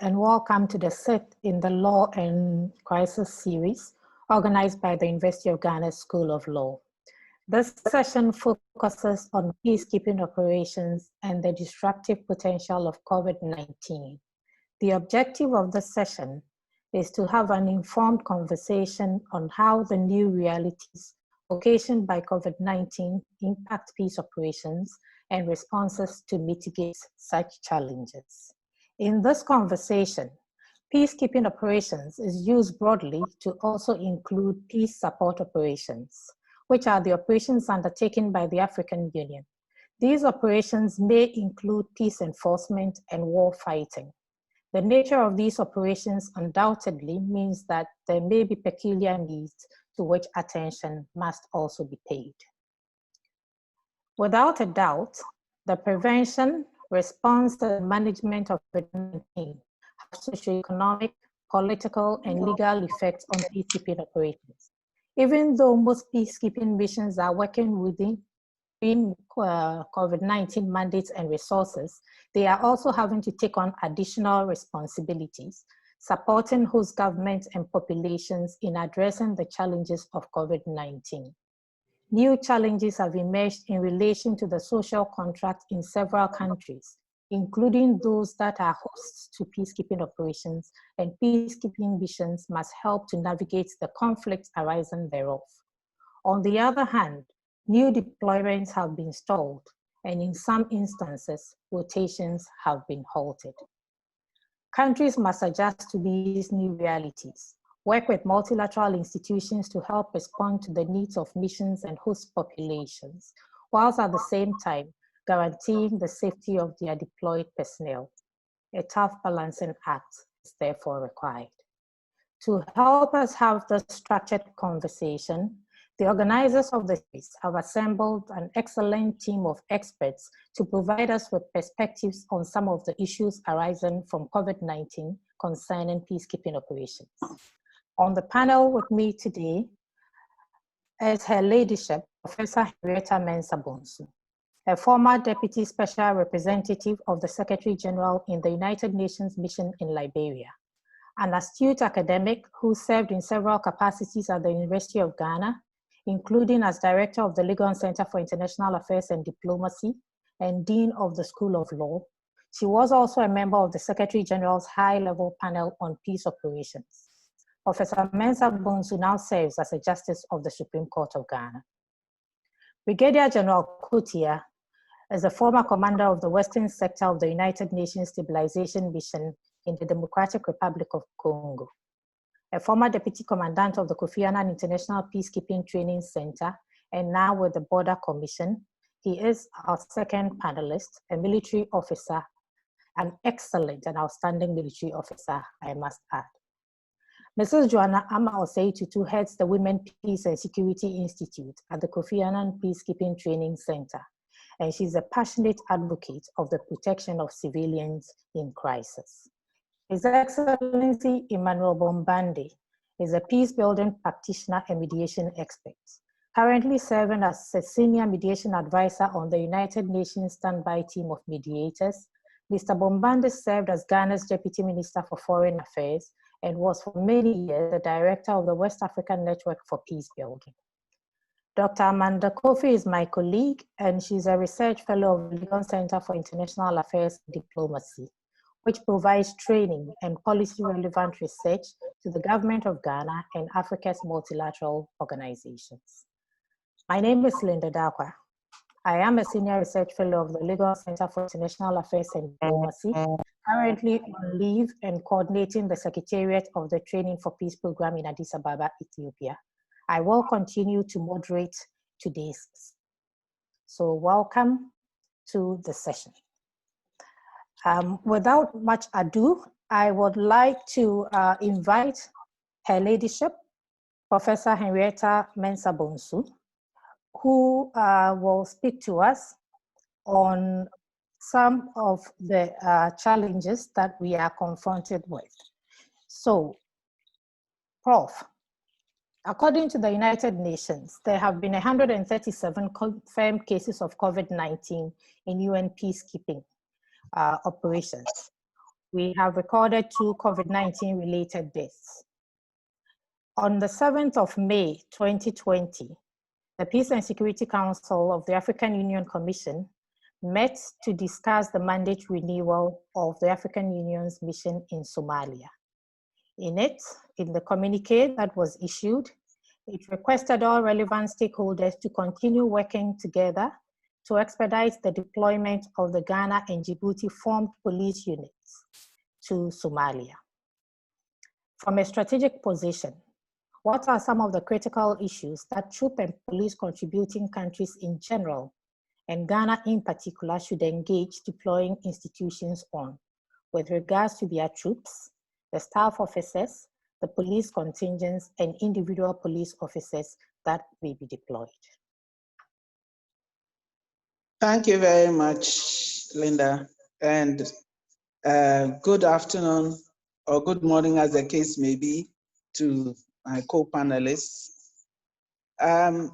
and welcome to the Sit in the Law and Crisis series organized by the University of Ghana School of Law. This session focuses on peacekeeping operations and the disruptive potential of COVID-19. The objective of this session is to have an informed conversation on how the new realities occasioned by COVID-19 impact peace operations and responses to mitigate such challenges. In this conversation, peacekeeping operations is used broadly to also include peace support operations, which are the operations undertaken by the African Union. These operations may include peace enforcement and war fighting. The nature of these operations undoubtedly means that there may be peculiar needs to which attention must also be paid. Without a doubt, the prevention, response, and management of COVID-19 have socioeconomic, political, and legal effects on peacekeeping operations. Even though most peacekeeping missions are working within COVID-19 mandates and resources, they are also having to take on additional responsibilities, supporting host governments and populations in addressing the challenges of COVID-19. New challenges have emerged in relation to the social contract in several countries, including those that are hosts to peacekeeping operations, and peacekeeping missions must help to navigate the conflicts arising thereof. On the other hand, new deployments have been stalled, and in some instances, rotations have been halted. Countries must adjust to these new realities, work with multilateral institutions to help respond to the needs of missions and host populations, whilst at the same time guaranteeing the safety of their deployed personnel. A tough balancing act is therefore required. To help us have this structured conversation, the organizers of the series have assembled an excellent team of experts to provide us with perspectives on some of the issues arising from COVID-19 concerning peacekeeping operations. On the panel with me today is Her Ladyship, Professor Henrietta Mensa-Bonsu, a former Deputy Special Representative of the Secretary General in the United Nations Mission in Liberia, an astute academic who served in several capacities at the University of Ghana, including as Director of the Legon Centre for International Affairs and Diplomacy and Dean of the School of Law. She was also a member of the Secretary General's high-level panel on peace operations. Professor Mensa-Bonsu now serves as a Justice of the Supreme Court of Ghana. Brigadier General Kotia is a former commander of the Western Sector of the United Nations Stabilization Mission in the Democratic Republic of Congo. A former Deputy Commandant of the Kofi Annan International Peacekeeping Training Center, and now with the Border Commission, he is our second panelist, a military officer, an excellent and outstanding military officer, I must add. Mrs. Joana Osei-Tutu heads the Women, Peace and Security Institute at the Kofi Annan Peacekeeping Training Center, and she's a passionate advocate of the protection of civilians in crisis. His Excellency Emmanuel Bombande is a peace-building practitioner and mediation expert, currently serving as a senior mediation advisor on the United Nations Standby Team of Mediators. Mr. Bombande served as Ghana's Deputy Minister for Foreign Affairs and was for many years the Director of the West African Network for Peace Building. Dr. Amanda Kofi is my colleague, and she's a research fellow of the Legon Centre for International Affairs and Diplomacy, which provides training and policy-relevant research to the government of Ghana and Africa's multilateral organizations. My name is Linda Darkwa. I am a senior research fellow of the Legon Centre for International Affairs and Diplomacy, currently on leave and coordinating the Secretariat of the Training for Peace program in Addis Ababa, Ethiopia. I will continue to moderate today's. So welcome to the session. Without much ado, I would like to invite Her Ladyship, Professor Henrietta Mensa-Bonsu, who will speak to us on some of the challenges that we are confronted with. So, Prof, according to the United Nations, there have been 137 confirmed cases of COVID-19 in UN peacekeeping operations. we have recorded 2 COVID-19 related deaths. On the 7th of May, 2020, the Peace and Security Council of the African Union Commission met to discuss the mandate renewal of the African Union's mission in Somalia. In it, in the communique that was issued, it requested all relevant stakeholders to continue working together to expedite the deployment of the Ghana and Djibouti formed police units to Somalia. From a strategic position, what are some of the critical issues that troop and police contributing countries in general, and Ghana in particular, should engage deploying institutions on, with regards to their troops, the staff officers, the police contingents, and individual police officers that may be deployed? Thank you very much, Linda, and good afternoon or good morning, as the case may be, to my co-panelists. The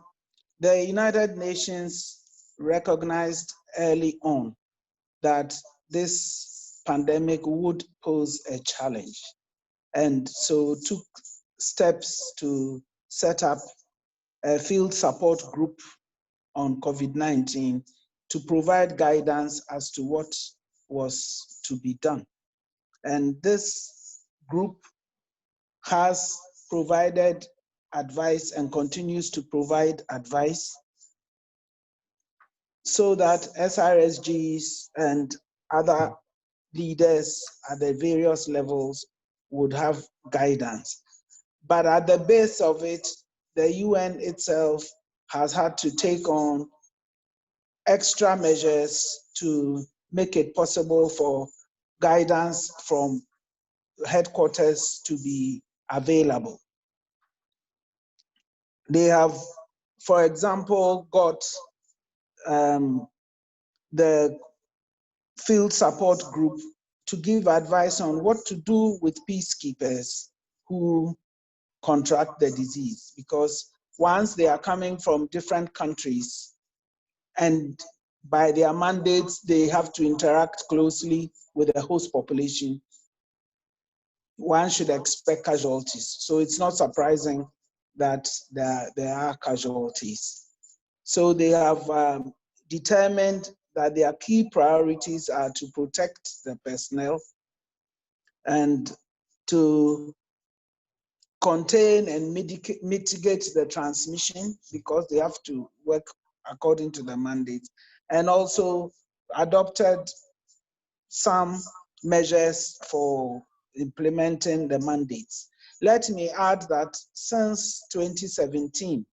United Nations recognized early on that this pandemic would pose a challenge, and so took steps to set up a field support group on COVID-19 to provide guidance as to what was to be done. And this group has provided advice and continues to provide advice so that SRSGs and other leaders at the various levels would have guidance. But at the base of it, the UN itself has had to take on extra measures to make it possible for guidance from headquarters to be available. They have, for example, got the field support group to give advice on what to do with peacekeepers who contract the disease, because once they are coming from different countries, and by their mandates, they have to interact closely with the host population, one should expect casualties. So it's not surprising that there are casualties. So they have determined that their key priorities are to protect the personnel and to contain and mitigate the transmission, because they have to work according to the mandate, and also adopted some measures for implementing the mandates. Let me add that since 2017,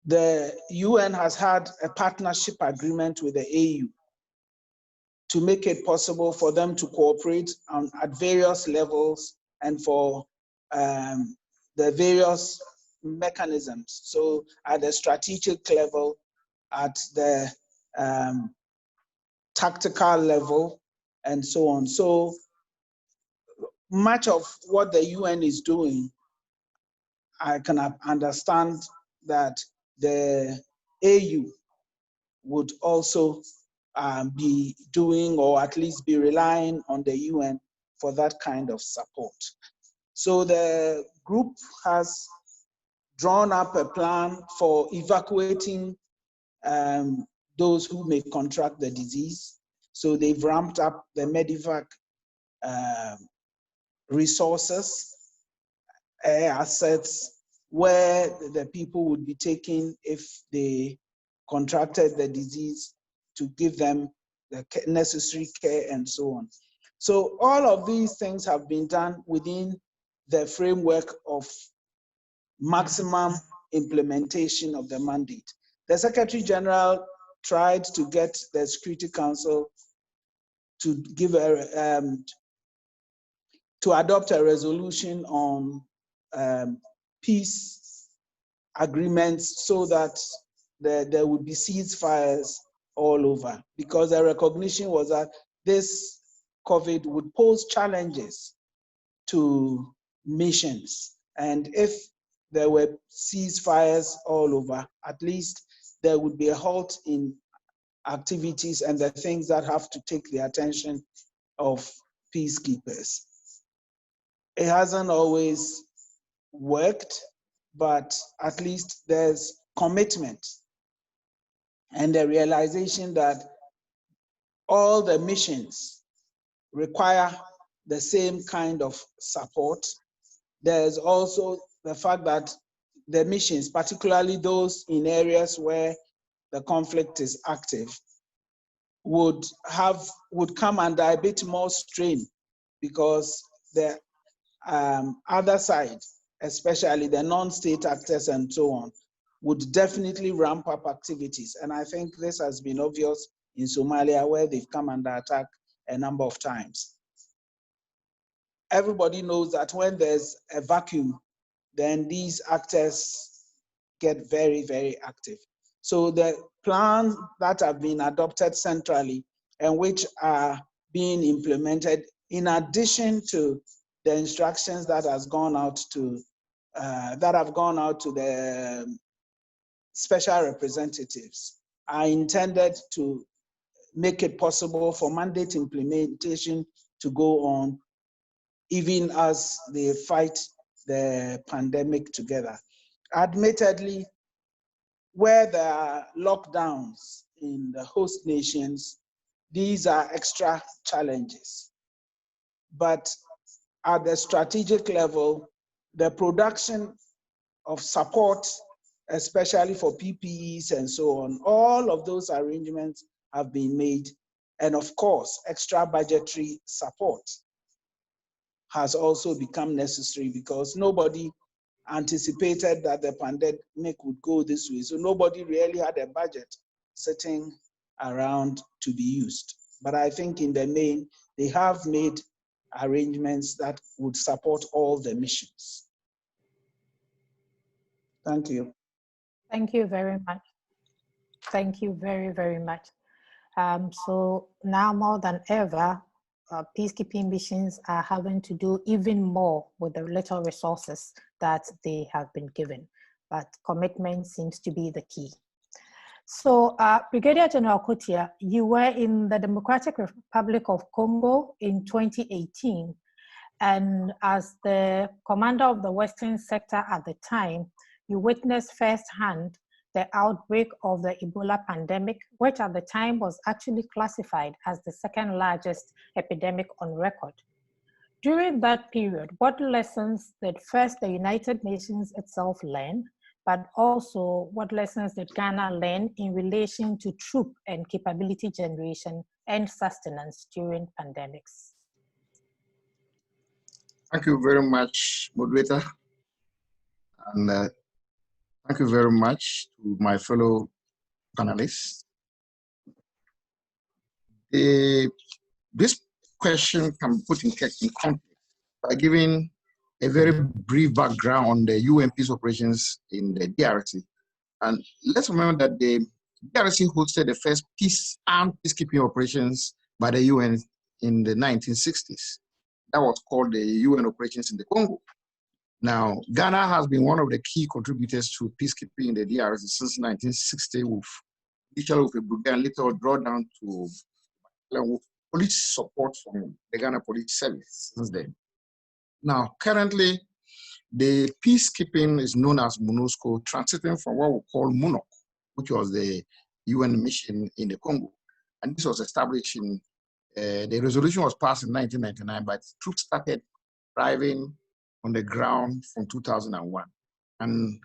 the UN has had a partnership agreement with the AU to make it possible for them to cooperate at various levels and for the various mechanisms. So at the strategic level, at the tactical level, and so on. So much of what the UN is doing, I can understand that the AU would also be doing, or at least be relying on the UN for that kind of support. So the group has drawn up a plan for evacuating those who may contract the disease. So they've ramped up the Medivac resources, assets, where the people would be taken if they contracted the disease, to give them the necessary care and so on. So all of these things have been done within the framework of maximum implementation of the mandate. The Secretary General tried to get the Security Council to give to adopt a resolution on peace agreements, so that there would be ceasefires all over, because the recognition was that this COVID would pose challenges to missions. And if there were ceasefires all over, at least there would be a halt in activities and the things that have to take the attention of peacekeepers. It hasn't always worked, but at least there's commitment and the realization that all the missions require the same kind of support. There's also the fact that the missions, particularly those in areas where the conflict is active, would come under a bit more strain because the other side, especially the non-state actors and so on, would definitely ramp up activities. And I think this has been obvious in Somalia, where they've come under attack a number of times. Everybody knows that when there's a vacuum, then these actors get very, very active. So the plans that have been adopted centrally and which are being implemented, in addition to the instructions that have gone out to the special representatives, are intended to make it possible for mandate implementation to go on even as they fight the pandemic together. Admittedly, where there are lockdowns in the host nations, these are extra challenges. But at the strategic level, the production of support, especially for PPEs and so on, all of those arrangements have been made. And of course, extra budgetary support has also become necessary because nobody anticipated that the pandemic would go this way. So nobody really had a budget sitting around to be used. But I think in the main, they have made arrangements that would support all the missions. Thank you. Thank you very much. Thank you very, very much. So now more than ever, peacekeeping missions are having to do even more with the little resources that they have been given, but commitment seems to be the key. So Brigadier General Kotia, you were in the Democratic Republic of Congo in 2018, and as the commander of the Western sector at the time, you witnessed firsthand the outbreak of the Ebola pandemic, which at the time was actually classified as the second largest epidemic on record. During that period, what lessons did first the United Nations itself learn, but also what lessons did Ghana learn in relation to troop and capability generation and sustenance during pandemics? Thank you very much, moderator. And thank you very much to my fellow panelists. This question can be put in context by giving a very brief background on the UN peace operations in the DRC. And let's remember that the DRC hosted the first armed peacekeeping operations by the UN in the 1960s. That was called the UN operations in the Congo. Now, Ghana has been one of the key contributors to peacekeeping in the DRC since 1960, initially with a Brigadier and later drawdown to police support from the Ghana Police Service since then. Now, currently, the peacekeeping is known as MONUSCO, transiting from what we call MONUC, which was the UN mission in the Congo. And this was established in, the resolution was passed in 1999, but troops started arriving on the ground from 2001. And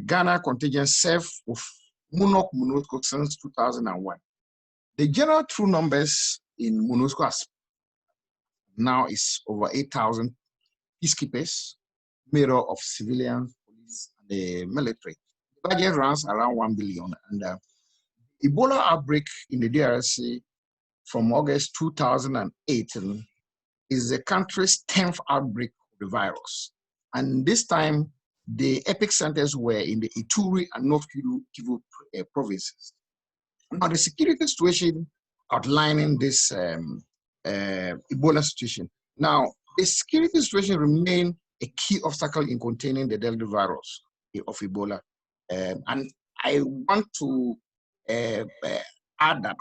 Ghana contingent served with MONUSCO since 2001. The general true numbers in MONUSCO now is over 8,000 peacekeepers, made up of civilians, police, and the military. The budget runs around 1 billion. And Ebola outbreak in the DRC from August 2018 is the country's 10th outbreak of the virus. And this time, the epicenters were in the Ituri and North Kivu provinces. Now, the security situation outlining this Ebola situation. Now, the security situation remains a key obstacle in containing the deadly virus of Ebola. And I want to add that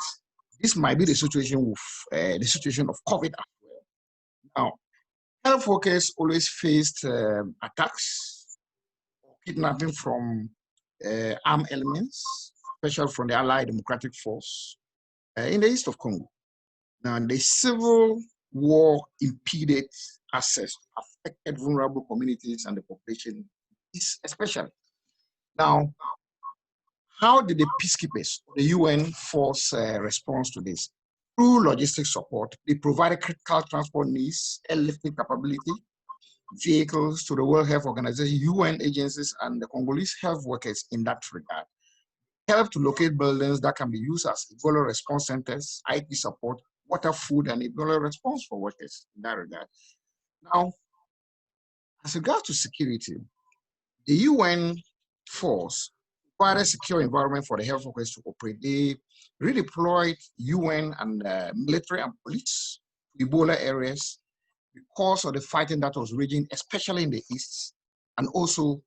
this might be the situation with the situation of COVID as well. Now, health workers always faced attacks, kidnapping from armed elements, especially from the Allied Democratic Force in the east of Congo. Now, the civil war impeded access, affected vulnerable communities and the population, especially. Now, how did the peacekeepers, the UN force response to this? Through logistics support, they provided critical transport needs, airlifting capability, vehicles to the World Health Organization, UN agencies, and the Congolese health workers in that regard. Help to locate buildings that can be used as Ebola response centers, IT support, water, food, and Ebola response for workers in that regard. Now, as regards to security, the UN force provided a secure environment for the health workers to operate. They redeployed UN and military and police to Ebola areas because of the fighting that was raging, especially in the east, and also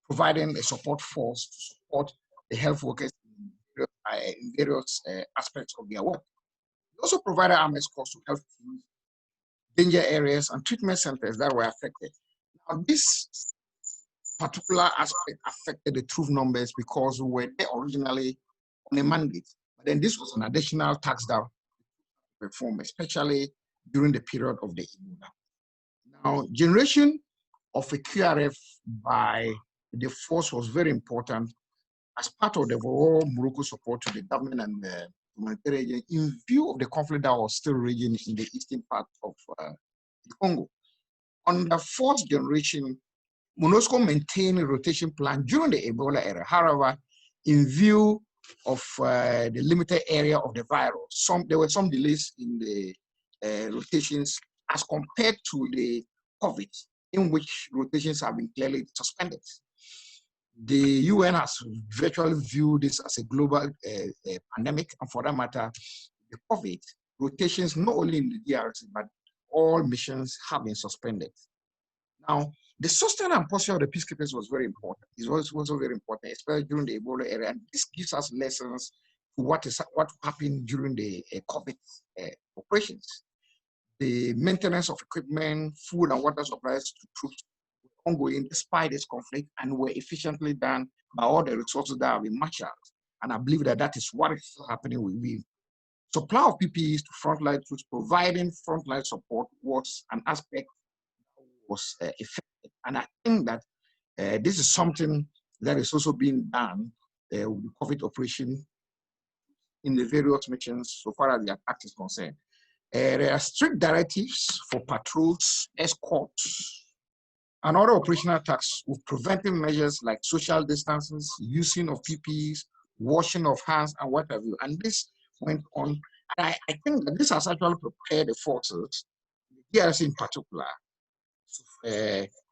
providing a support force to support the health workers in various aspects of their work. They also provided armed escorts to health teams, danger areas, and treatment centers that were affected. Now, this particular aspect affected the troop numbers because we were there originally on a mandate, but then this was an additional tax that we performed, especially during the period of the Ebola. Now, generation of a QRF by the force was very important as part of the overall Morocco support to the government and the humanitarian agency in view of the conflict that was still raging in the eastern part of the Congo. On the fourth generation, MONUSCO maintained a rotation plan during the Ebola era. However, in view of the limited area of the virus, there were some delays in the rotations as compared to the COVID, in which rotations have been clearly suspended. The UN has virtually viewed this as a global pandemic, and for that matter, the COVID rotations, not only in the DRC, but all missions have been suspended. Now, the sustenance and posture of the peacekeepers was very important. It was also very important, especially during the Ebola era, and this gives us lessons to what happened during the COVID operations. The maintenance of equipment, food and water supplies to troops were ongoing despite this conflict and were efficiently done by all the resources that have been marshaled. And I believe that that is what is still happening with the supply of PPEs to frontline troops. Providing frontline support was an aspect that was effective. And I think that this is something that is also being done with the COVID operation in the various missions so far as the attack is concerned. There are strict directives for patrols, escorts, and other operational tasks with preventive measures like social distances, using of PPEs, washing of hands, and what have you. And this went on. And I think that this has actually prepared the forces, the DRC in particular,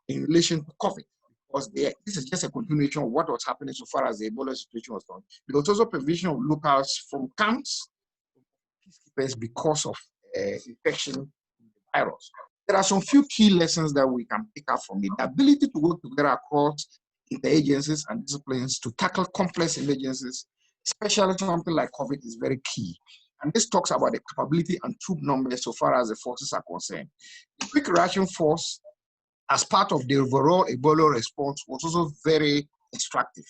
in relation to COVID, because this is just a continuation of what was happening so far as the Ebola situation was done. There was also provision of locals from camps, peacekeepers, because of infection with the virus. There are some few key lessons that we can pick up from it. The ability to work together across interagencies and disciplines to tackle complex emergencies, especially something like COVID, is very key. And this talks about the capability and troop numbers so far as the forces are concerned. The quick reaction force, as part of the overall Ebola response, was also very instructive.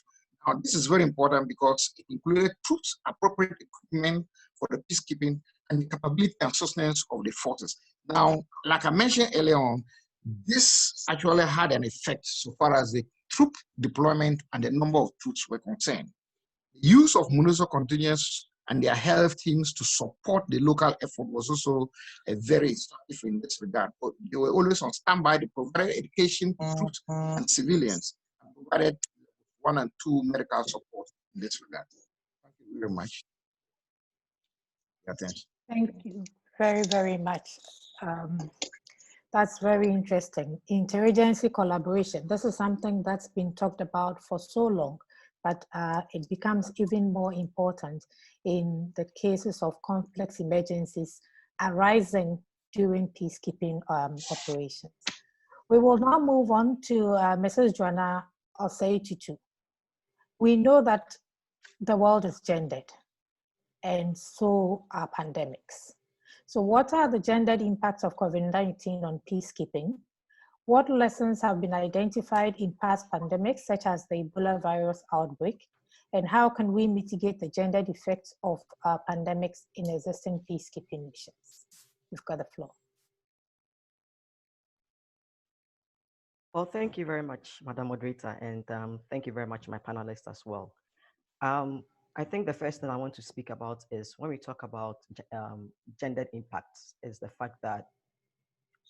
Now, this is very important because it included troops, appropriate equipment for the peacekeeping, and the capability and sustenance of the forces. Now, like I mentioned earlier on, this actually had an effect so far as the troop deployment and the number of troops were concerned. The use of MONUSCO contingents and their health teams to support the local effort was also very instructive in this regard. But they were always on standby. They provided education to troops and civilians, and provided 1 and 2 medical support in this regard. Thank you very much. Attention. Thank you very, very much. That's very interesting. Interagency collaboration. This is something that's been talked about for so long, but it becomes even more important in the cases of complex emergencies arising during peacekeeping operations. We will now move on to Mrs. Joana Osei-Tutu. We know that the world is gendered. and so are pandemics. So what are the gendered impacts of COVID-19 on peacekeeping? What lessons have been identified in past pandemics, such as the Ebola virus outbreak? And how can we mitigate the gendered effects of pandemics in existing peacekeeping missions? You've got the floor. Well, thank you very much, Madam Moderator, and thank you very much, my panelists as well. I think the first thing I want to speak about is when we talk about gendered impacts, is the fact that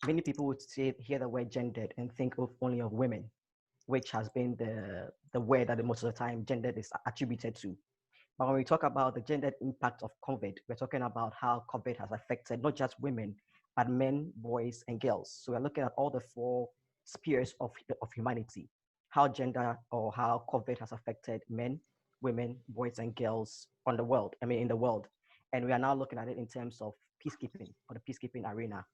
many people would hear the word gendered and think of only of women, which has been the word that most of the time gendered is attributed to. But when we talk about the gendered impact of COVID, we're talking about how COVID has affected not just women, but men, boys, and girls. So we're looking at all the four spheres of humanity, how gender or how COVID has affected men, women, boys, and girls in the world. And we are now looking at it in terms of peacekeeping, or the peacekeeping arena.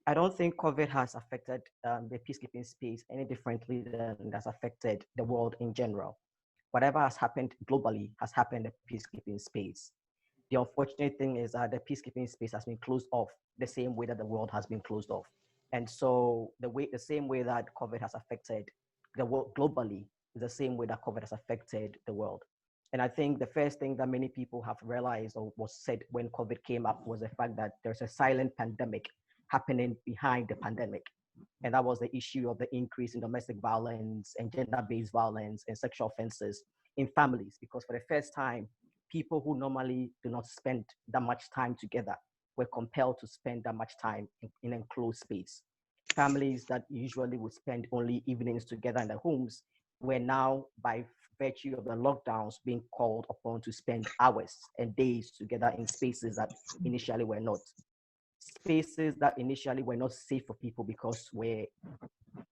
I don't think COVID has affected the peacekeeping space any differently than it has affected the world in general. Whatever has happened globally has happened in the peacekeeping space. The unfortunate thing is that the peacekeeping space has been closed off the same way that the world has been closed off. And so the same way that COVID has affected the world globally is the same way that COVID has affected the world. And I think the first thing that many people have realized or was said when COVID came up was the fact that there's a silent pandemic happening behind the pandemic. And that was the issue of the increase in domestic violence and gender-based violence and sexual offenses in families, because for the first time, people who normally do not spend that much time together were compelled to spend that much time in enclosed space. Families that usually would spend only evenings together in their homes were now, by virtue of the lockdowns, being called upon to spend hours and days together in spaces that initially were not. Spaces that initially were not safe for people because for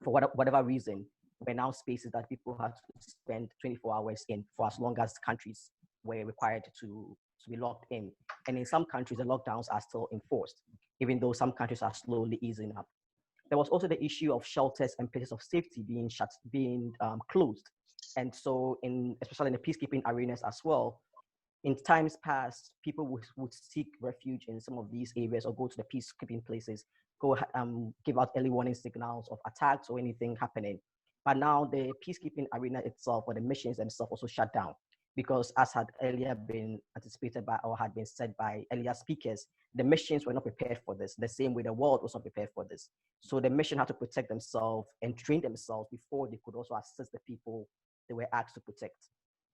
whatever reason, were now spaces that people had to spend 24 hours in for as long as countries were required to be locked in. And in some countries, the lockdowns are still enforced, even though some countries are slowly easing up. There was also the issue of shelters and places of safety being closed. And so, especially in the peacekeeping arenas as well, in times past, people would seek refuge in some of these areas or go to the peacekeeping places, give out early warning signals of attacks or anything happening. But now the peacekeeping arena itself, or the missions themselves, also shut down, because as had earlier been anticipated by or had been said by earlier speakers, the missions were not prepared for this, the same way the world was not prepared for this. So the mission had to protect themselves and train themselves before they could also assist the people they were asked to protect.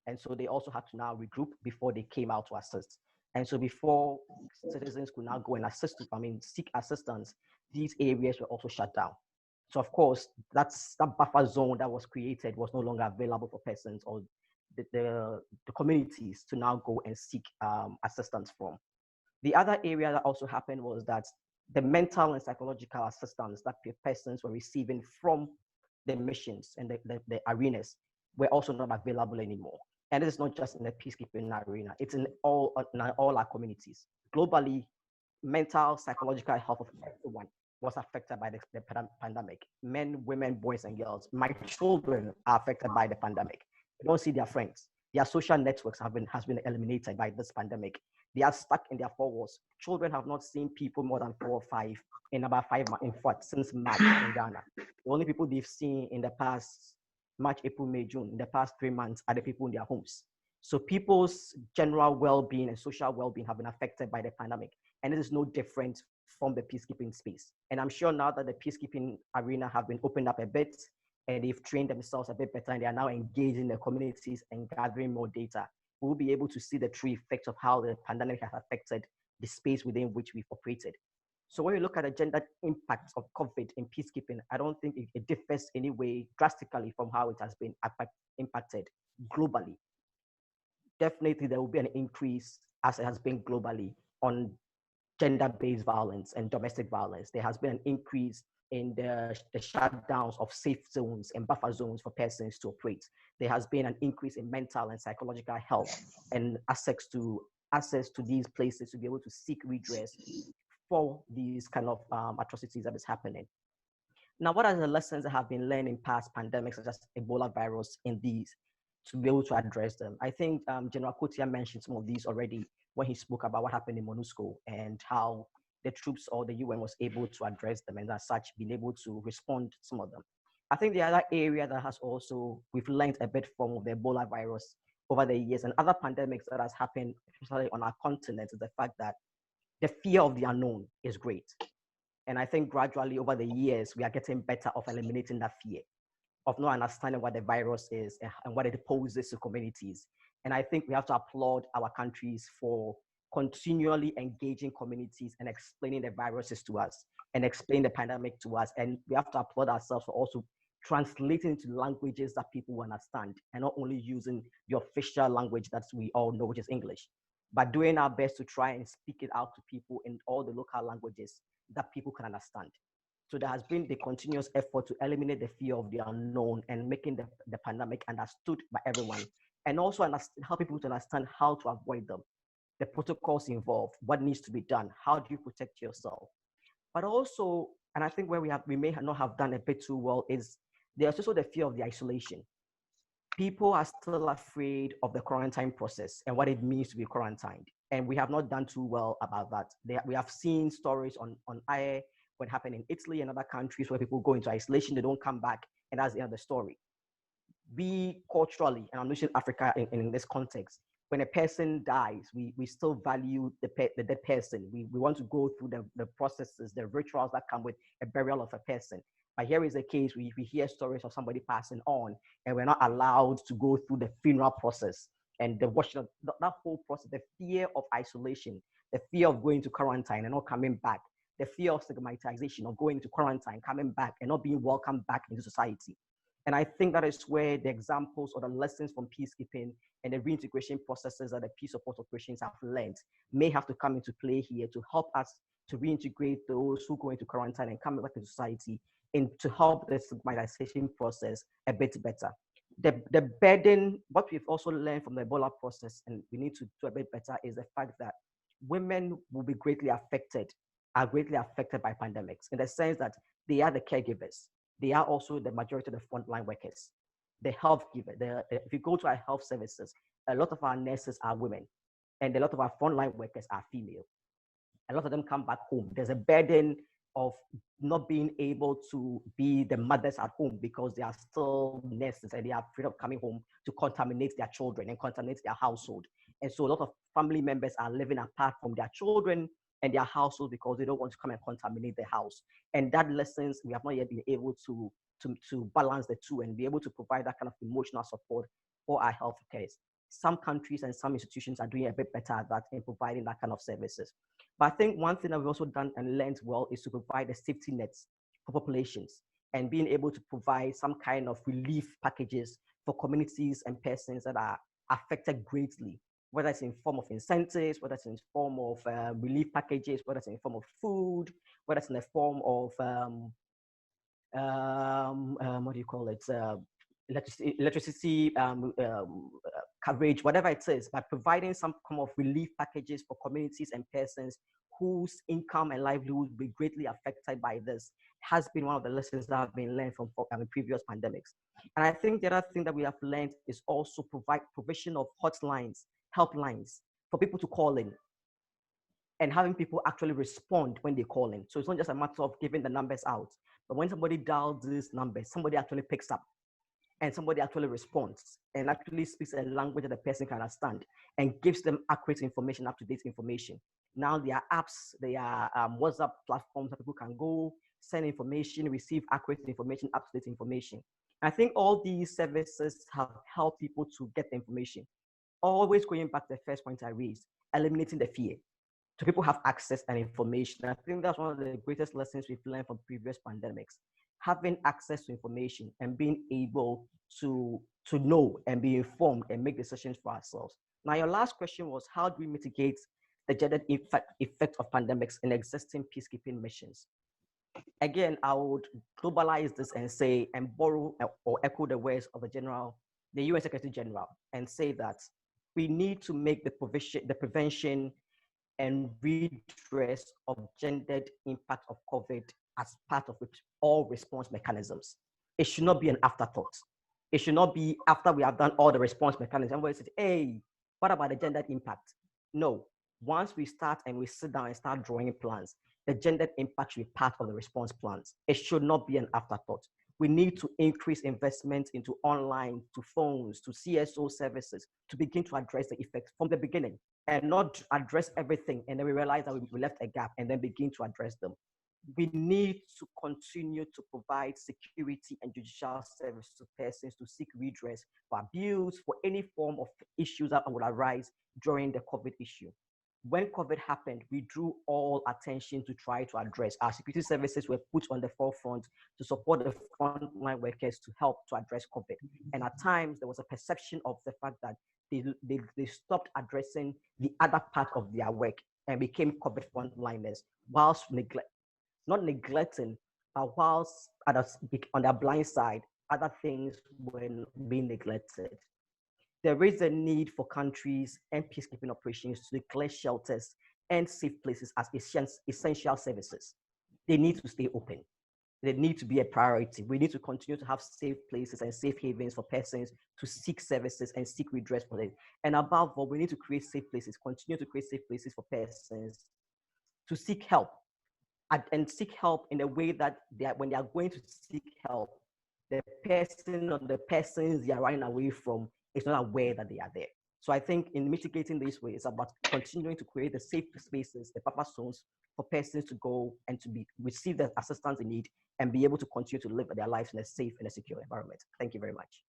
And so they also had to now regroup before they came out to assist. And so before citizens could now go and seek assistance, these areas were also shut down. So of course, that buffer zone that was created was no longer available for persons or the communities to now go and seek assistance from. The other area that also happened was that the mental and psychological assistance that persons were receiving from the missions and the arenas were also not available anymore. And this is not just in the peacekeeping arena, it's in all our communities. Globally, mental, psychological health of everyone was affected by the pandemic. Men, women, boys, and girls. My children are affected by the pandemic. They don't see their friends. Their social networks has been eliminated by this pandemic. They are stuck in their four walls. Children have not seen people more than 4 or 5 in about 5 months, in fact, since March in Ghana. The only people they've seen in the past March, April, May, June, in the past 3 months are the people in their homes. So people's general well-being and social well-being have been affected by the pandemic. And it is no different from the peacekeeping space. And I'm sure now that the peacekeeping arena have been opened up a bit and they've trained themselves a bit better and they are now engaging the communities and gathering more data, we'll be able to see the true effects of how the pandemic has affected the space within which we've operated. So when we look at the gender impacts of COVID in peacekeeping, I don't think it differs any way drastically from how it has been impacted globally. Definitely there will be an increase, as it has been globally, on gender-based violence and domestic violence. There has been an increase in the shutdowns of safe zones and buffer zones for persons to operate. There has been an increase in mental and psychological health and access to these places to be able to seek redress for these kind of atrocities that is happening. Now, what are the lessons that have been learned in past pandemics, such as Ebola virus, in these, to be able to address them? I think General Kotia mentioned some of these already when he spoke about what happened in MONUSCO and how the troops or the UN was able to address them and as such been able to respond to some of them. I think the other area that has also, we've learned a bit from the Ebola virus over the years and other pandemics that has happened, especially on our continent, is the fact that the fear of the unknown is great. And I think gradually over the years, we are getting better of eliminating that fear, of not understanding what the virus is and what it poses to communities. And I think we have to applaud our countries for continually engaging communities and explaining the viruses to us and explain the pandemic to us. And we have to applaud ourselves for also translating into languages that people understand and not only using the official language that we all know, which is English, but doing our best to try and speak it out to people in all the local languages that people can understand. So there has been the continuous effort to eliminate the fear of the unknown and making the pandemic understood by everyone, and also help people to understand how to avoid them, the protocols involved, what needs to be done, how do you protect yourself. But also, and I think where we may not have done a bit too well is there's also the fear of the isolation. People are still afraid of the quarantine process and what it means to be quarantined. And we have not done too well about that. We have seen stories on air what happened in Italy and other countries where people go into isolation, they don't come back, and that's the end of the story. We culturally, and I'm using Africa in this context, when a person dies, we still value the dead person. We want to go through the processes, the rituals that come with a burial of a person. But here is the case, we hear stories of somebody passing on, and we're not allowed to go through the funeral process and the washing of that whole process, the fear of isolation, the fear of going to quarantine and not coming back, the fear of stigmatization of going to quarantine, coming back and not being welcomed back into society. And I think that is where the examples or the lessons from peacekeeping and the reintegration processes that the peace support operations have learned may have to come into play here to help us to reintegrate those who go into quarantine and come back into society, and to help the stigmatization process a bit better. The burden, what we've also learned from the Ebola process, and we need to do a bit better, is the fact that women will be greatly affected by pandemics, in the sense that they are the caregivers. They are also the majority of the frontline workers, the health giver. If you go to our health services, a lot of our nurses are women, and a lot of our frontline workers are female. A lot of them come back home. There's a burden of not being able to be the mothers at home because they are still nurses and they are afraid of coming home to contaminate their children and contaminate their household. And so a lot of family members are living apart from their children and their household because they don't want to come and contaminate the house. And that lessons, we have not yet been able to balance the two and be able to provide that kind of emotional support for our health cares. Some countries and some institutions are doing a bit better at that in providing that kind of services. But I think one thing that we've also done and learned well is to provide the safety nets for populations and being able to provide some kind of relief packages for communities and persons that are affected greatly, whether it's in form of incentives, whether it's in form of relief packages, whether it's in form of food, whether it's in the form of, what do you call it? Electricity coverage, whatever it is, by providing some kind of relief packages for communities and persons whose income and livelihood will be greatly affected by this, has been one of the lessons that have been learned from previous pandemics. And I think the other thing that we have learned is also provision of hotlines, helplines for people to call in and having people actually respond when they call in. So it's not just a matter of giving the numbers out, but when somebody dials these numbers, somebody actually picks up and somebody actually responds and actually speaks a language that the person can understand and gives them accurate information, up-to-date information. Now there are apps, there are WhatsApp platforms that people can go, send information, receive accurate information, up-to-date information. And I think all these services have helped people to get the information. Always going back to the first point I raised, eliminating the fear. So people have access and information. I think that's one of the greatest lessons we've learned from previous pandemics. Having access to information and being able to know and be informed and make decisions for ourselves. Now, your last question was, how do we mitigate the gendered effect of pandemics in existing peacekeeping missions? Again, I would globalize this and say, and borrow or echo the words of the UN Secretary General, and say that we need to make the prevention and redress of gendered impact of COVID as part of all response mechanisms. It should not be an afterthought. It should not be after we have done all the response mechanisms, where we say, hey, what about the gendered impact? No, once we start and we sit down and start drawing plans, the gendered impact should be part of the response plans. It should not be an afterthought. We need to increase investment into online, to phones, to CSO services, to begin to address the effects from the beginning, and not address everything and then we realize that we left a gap and then begin to address them. We need to continue to provide security and judicial service to persons to seek redress for abuse, for any form of issues that would arise during the COVID issue. When COVID happened, we drew all attention to try to address. Our security services were put on the forefront to support the frontline workers to help to address COVID. And at times, there was a perception of the fact that they stopped addressing the other part of their work and became COVID frontliners, whilst not neglecting, but whilst on their blind side, other things were being neglected. There is a need for countries and peacekeeping operations to declare shelters and safe places as essential services. They need to stay open. They need to be a priority. We need to continue to have safe places and safe havens for persons to seek services and seek redress for them. And above all, we need to create safe places, continue to create safe places for persons to seek help, and seek help in a way that when they are going to seek help, the person or the persons they are running away from is not aware that they are there. So I think in mitigating this way, it's about continuing to create the safe spaces, the buffer zones for persons to go and to receive the assistance they need and be able to continue to live their lives in a safe and a secure environment. Thank you very much.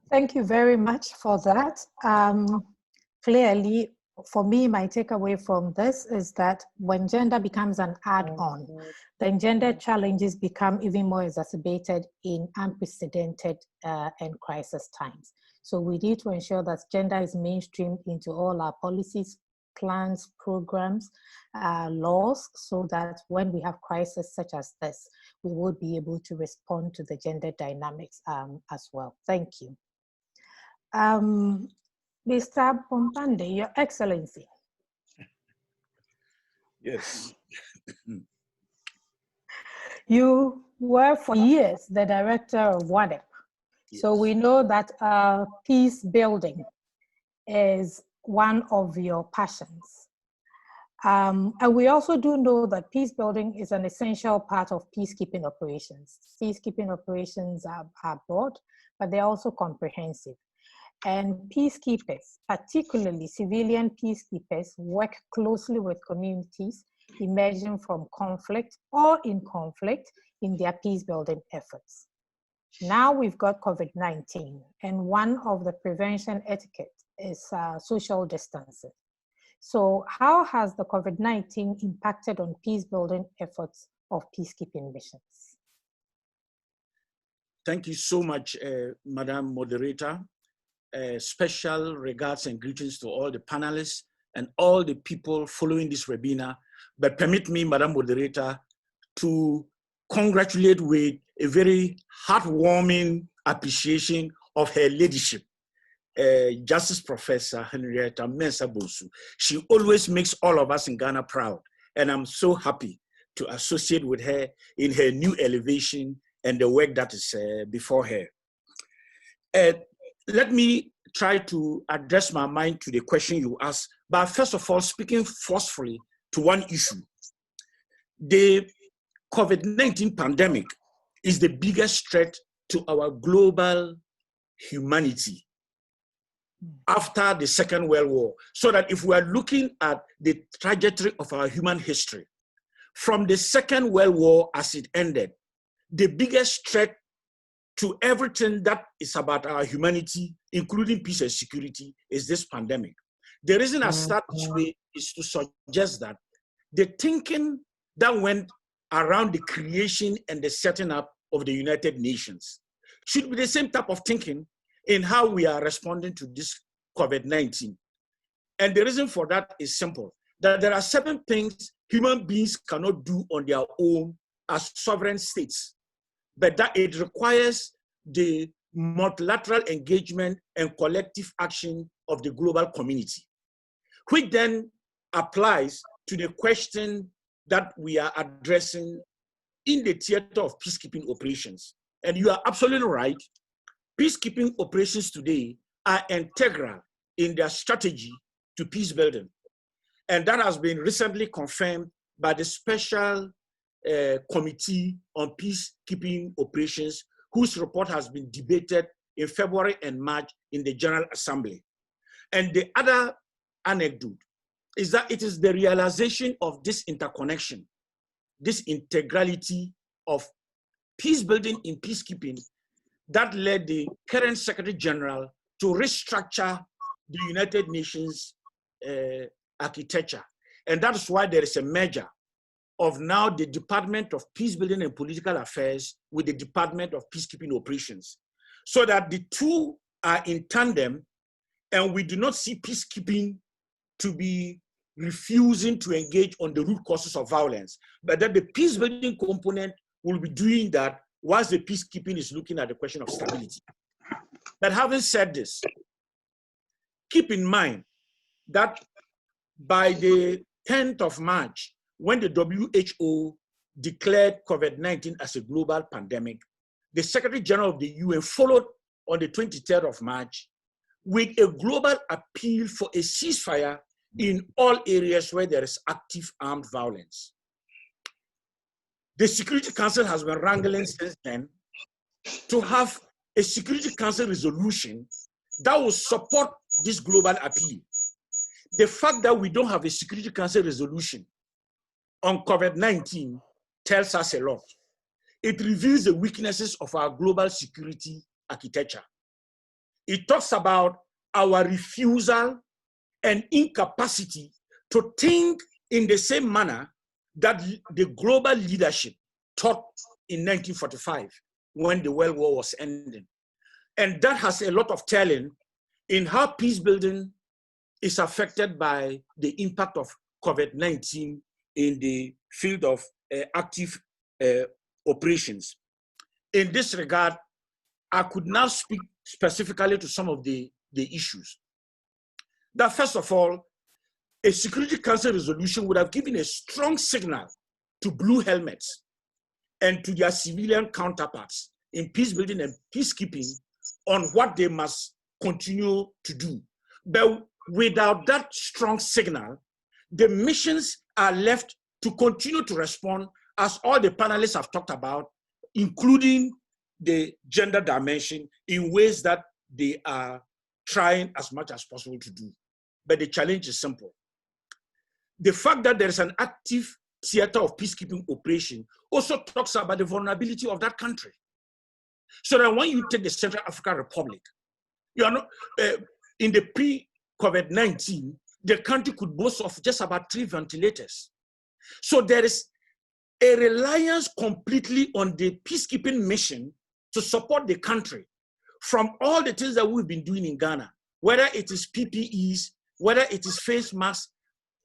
Thank you very much for that. Clearly, for me, my takeaway from this is that when gender becomes an add-on, then gender challenges become even more exacerbated in unprecedented and crisis times. So we need to ensure that gender is mainstreamed into all our policies, plans, programs, laws, so that when we have crises such as this, we will be able to respond to the gender dynamics as well. Thank you. Mr. Bombande, Your Excellency. Yes. You were for years the director of WADEP. Yes. So we know that peace building is one of your passions. And we also do know that peace building is an essential part of peacekeeping operations. Peacekeeping operations are broad, but they're also comprehensive. And peacekeepers, particularly civilian peacekeepers, work closely with communities emerging from conflict or in conflict in their peace-building efforts. Now we've got COVID-19, and one of the prevention etiquette is social distancing. So how has the COVID-19 impacted on peace-building efforts of peacekeeping missions? Thank you so much, Madam Moderator. Special regards and greetings to all the panelists and all the people following this webinar. But permit me, Madam Moderator, to congratulate with a very heartwarming appreciation of her leadership, Justice Professor Henrietta Mensa-Bonsu. She always makes all of us in Ghana proud, and I'm so happy to associate with her in her new elevation and the work that is before her. Let me try to address my mind to the question you asked, but first of all, speaking forcefully to one issue. The COVID-19 pandemic is the biggest threat to our global humanity after the Second World War. So that if we are looking at the trajectory of our human history, from the Second World War as it ended, the biggest threat to everything that is about our humanity, including peace and security, is this pandemic. The reason I start this way is to suggest that the thinking that went around the creation and the setting up of the United Nations should be the same type of thinking in how we are responding to this COVID-19. And the reason for that is simple, that there are certain things human beings cannot do on their own as sovereign states, but that it requires the multilateral engagement and collective action of the global community, which then applies to the question that we are addressing in the theater of peacekeeping operations. And you are absolutely right. Peacekeeping operations today are integral in their strategy to peace building. And that has been recently confirmed by the Special Committee on Peacekeeping Operations, whose report has been debated in February and March in the General Assembly. And the other anecdote is that it is the realization of this interconnection, this integrality of peace building in peacekeeping that led the current Secretary General to restructure the United Nations architecture. And that's why there is a merger of now the Department of Peace Building and Political Affairs with the Department of Peacekeeping Operations, so that the two are in tandem, and we do not see peacekeeping to be refusing to engage on the root causes of violence, but that the peace building component will be doing that whilst the peacekeeping is looking at the question of stability. But having said this, keep in mind that by the 10th of March, when the WHO declared COVID-19 as a global pandemic, the Secretary General of the UN followed on the 23rd of March with a global appeal for a ceasefire in all areas where there is active armed violence. The Security Council has been wrangling since then to have a Security Council resolution that will support this global appeal. The fact that we don't have a Security Council resolution on COVID-19 tells us a lot. It reveals the weaknesses of our global security architecture. It talks about our refusal and incapacity to think in the same manner that the global leadership taught in 1945 when the World War was ending. And that has a lot of telling in how peace building is affected by the impact of COVID-19 in the field of active operations. In this regard, I could now speak specifically to some of the issues. That first of all, a Security Council resolution would have given a strong signal to blue helmets and to their civilian counterparts in peace building and peacekeeping on what they must continue to do. But without that strong signal, the missions are left to continue to respond, as all the panelists have talked about, including the gender dimension, in ways that they are trying as much as possible to do. But the challenge is simple. The fact that there is an active theater of peacekeeping operation also talks about the vulnerability of that country. So that when you take the Central African Republic, you are not, in the pre-COVID-19, the country could boast of just about 3 ventilators. So there is a reliance completely on the peacekeeping mission to support the country from all the things that we've been doing in Ghana, whether it is PPEs, whether it is face masks,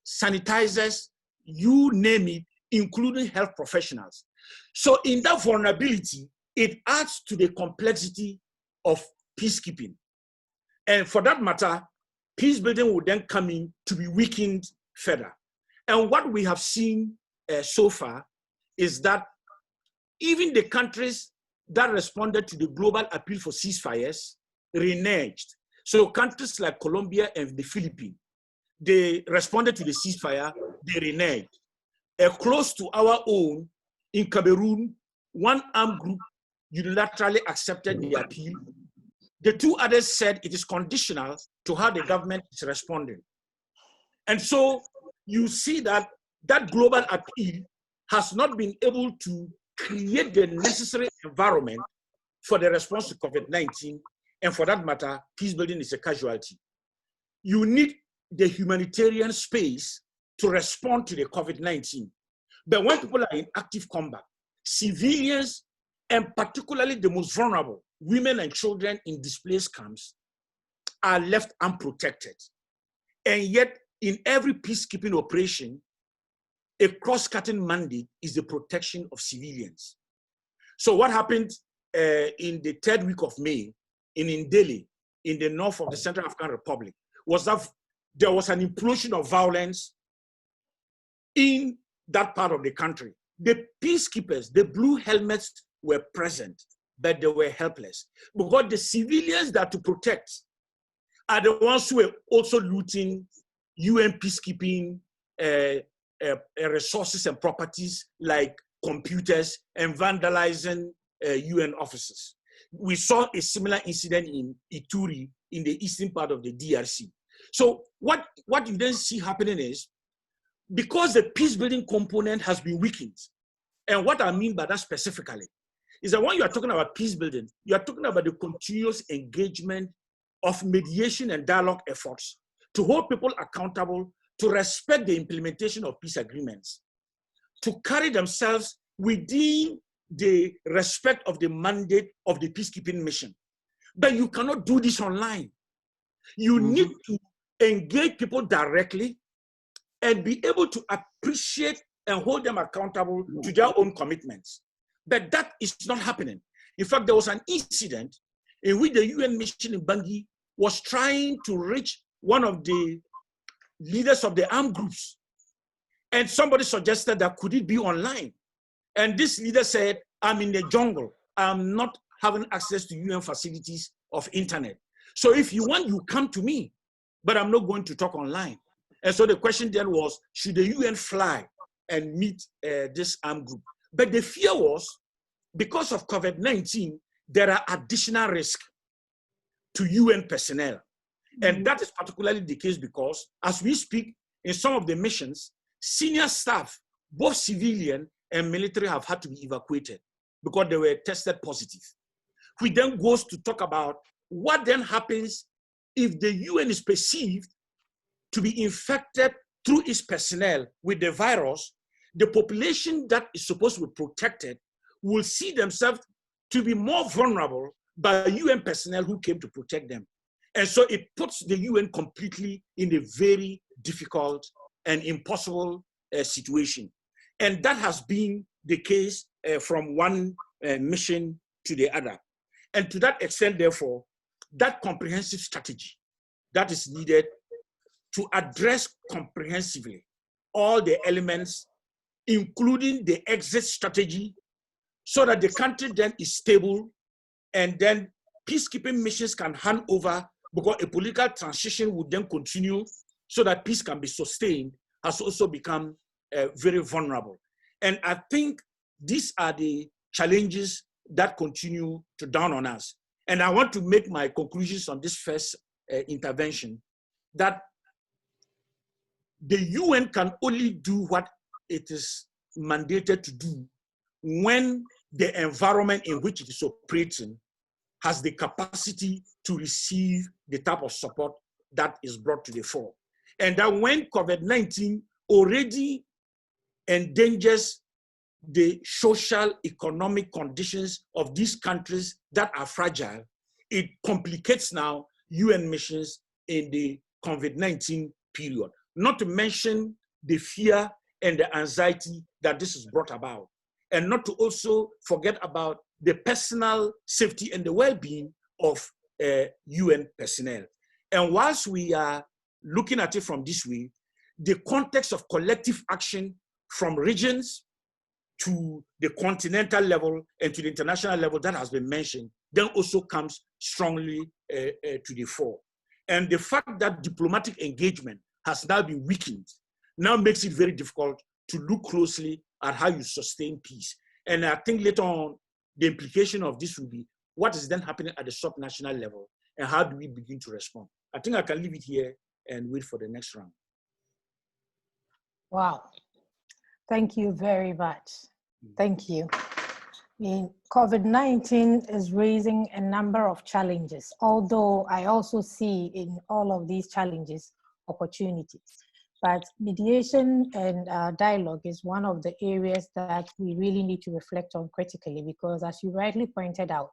sanitizers, you name it, including health professionals. So in that vulnerability, it adds to the complexity of peacekeeping. And for that matter, peace building will then come in to be weakened further. And what we have seen so far is that even the countries that responded to the global appeal for ceasefires reneged. So countries like Colombia and the Philippines, they responded to the ceasefire, they reneged. Close to our own, in Cameroon, one armed group unilaterally accepted the appeal. The 2 others said it is conditional to how the government is responding. And so you see that that global appeal has not been able to create the necessary environment for the response to COVID-19, and for that matter, peace building is a casualty. You need the humanitarian space to respond to the COVID-19. But when people are in active combat, civilians, and particularly the most vulnerable, women and children in displaced camps, are left unprotected. And yet, in every peacekeeping operation, a cross-cutting mandate is the protection of civilians. So what happened in the 3rd week of May in Ndele, in the north of the Central African Republic, was that there was an implosion of violence in that part of the country. The peacekeepers, the blue helmets, were present, but they were helpless, because the civilians that to protect are the ones who were also looting UN peacekeeping resources and properties like computers and vandalizing UN offices. We saw a similar incident in Ituri in the eastern part of the DRC. So what you then see happening is, because the peace-building component has been weakened, and what I mean by that specifically is that when you are talking about peace building, you are talking about the continuous engagement of mediation and dialogue efforts to hold people accountable, to respect the implementation of peace agreements, to carry themselves within the respect of the mandate of the peacekeeping mission. But you cannot do this online. You need to engage people directly and be able to appreciate and hold them accountable to their own commitments. But that is not happening. In fact, there was an incident in which the UN mission in Bangui was trying to reach one of the leaders of the armed groups. And somebody suggested that could it be online? And this leader said, I'm in the jungle. I'm not having access to UN facilities of internet. So if you want, you come to me, but I'm not going to talk online. And so the question then was, should the UN fly and meet this armed group? But the fear was, because of COVID-19, there are additional risks to UN personnel. And that is particularly the case because, as we speak, in some of the missions, senior staff, both civilian and military, have had to be evacuated because they were tested positive. Which then goes to talk about what then happens if the UN is perceived to be infected through its personnel with the virus. The population that is supposed to be protected will see themselves to be more vulnerable by UN personnel who came to protect them. And so it puts the UN completely in a very difficult and impossible situation. And that has been the case from one mission to the other. And to that extent, therefore, that comprehensive strategy that is needed to address comprehensively all the elements, including the exit strategy, so that the country then is stable and then peacekeeping missions can hand over, because a political transition would then continue so that peace can be sustained, has also become very vulnerable. And I think these are the challenges that continue to dawn on us. And I want to make my conclusions on this first intervention, that the UN can only do what it is mandated to do when the environment in which it is operating has the capacity to receive the type of support that is brought to the fore. And that when COVID-19 already endangers the social, economic conditions of these countries that are fragile, it complicates now UN missions in the COVID-19 period. Not to mention the fear and the anxiety that this has brought about. And not to also forget about the personal safety and the well-being of UN personnel. And whilst we are looking at it from this way, the context of collective action from regions to the continental level and to the international level that has been mentioned, then also comes strongly to the fore. And the fact that diplomatic engagement has now been weakened now makes it very difficult to look closely at how you sustain peace. And I think later on, the implication of this will be what is then happening at the subnational level and how do we begin to respond. I think I can leave it here and wait for the next round. Wow. Thank you very much. Thank you. COVID-19 is raising a number of challenges, although I also see in all of these challenges opportunities. But mediation and dialogue is one of the areas that we really need to reflect on critically, because as you rightly pointed out,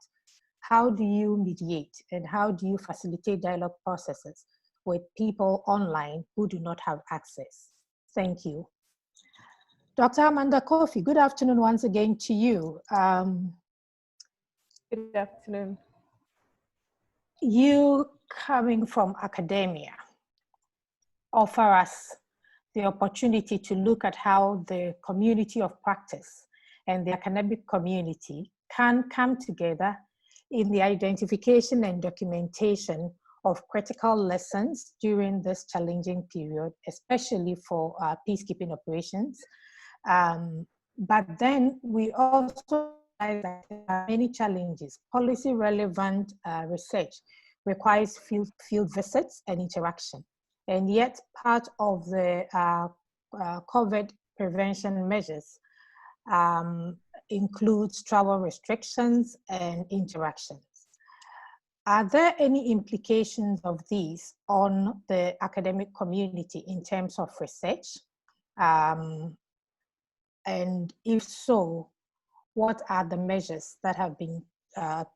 how do you mediate and how do you facilitate dialogue processes with people online who do not have access? Thank you. Dr. Amanda Kofi, good afternoon once again to you. Good afternoon. You coming from academia offer us the opportunity to look at how the community of practice and the academic community can come together in the identification and documentation of critical lessons during this challenging period, especially for peacekeeping operations. But then we also realize that there are many challenges. Policy relevant research requires field visits and interaction. And yet part of the COVID prevention measures includes travel restrictions and interactions. Are there any implications of these on the academic community in terms of research? And if so, what are the measures that have been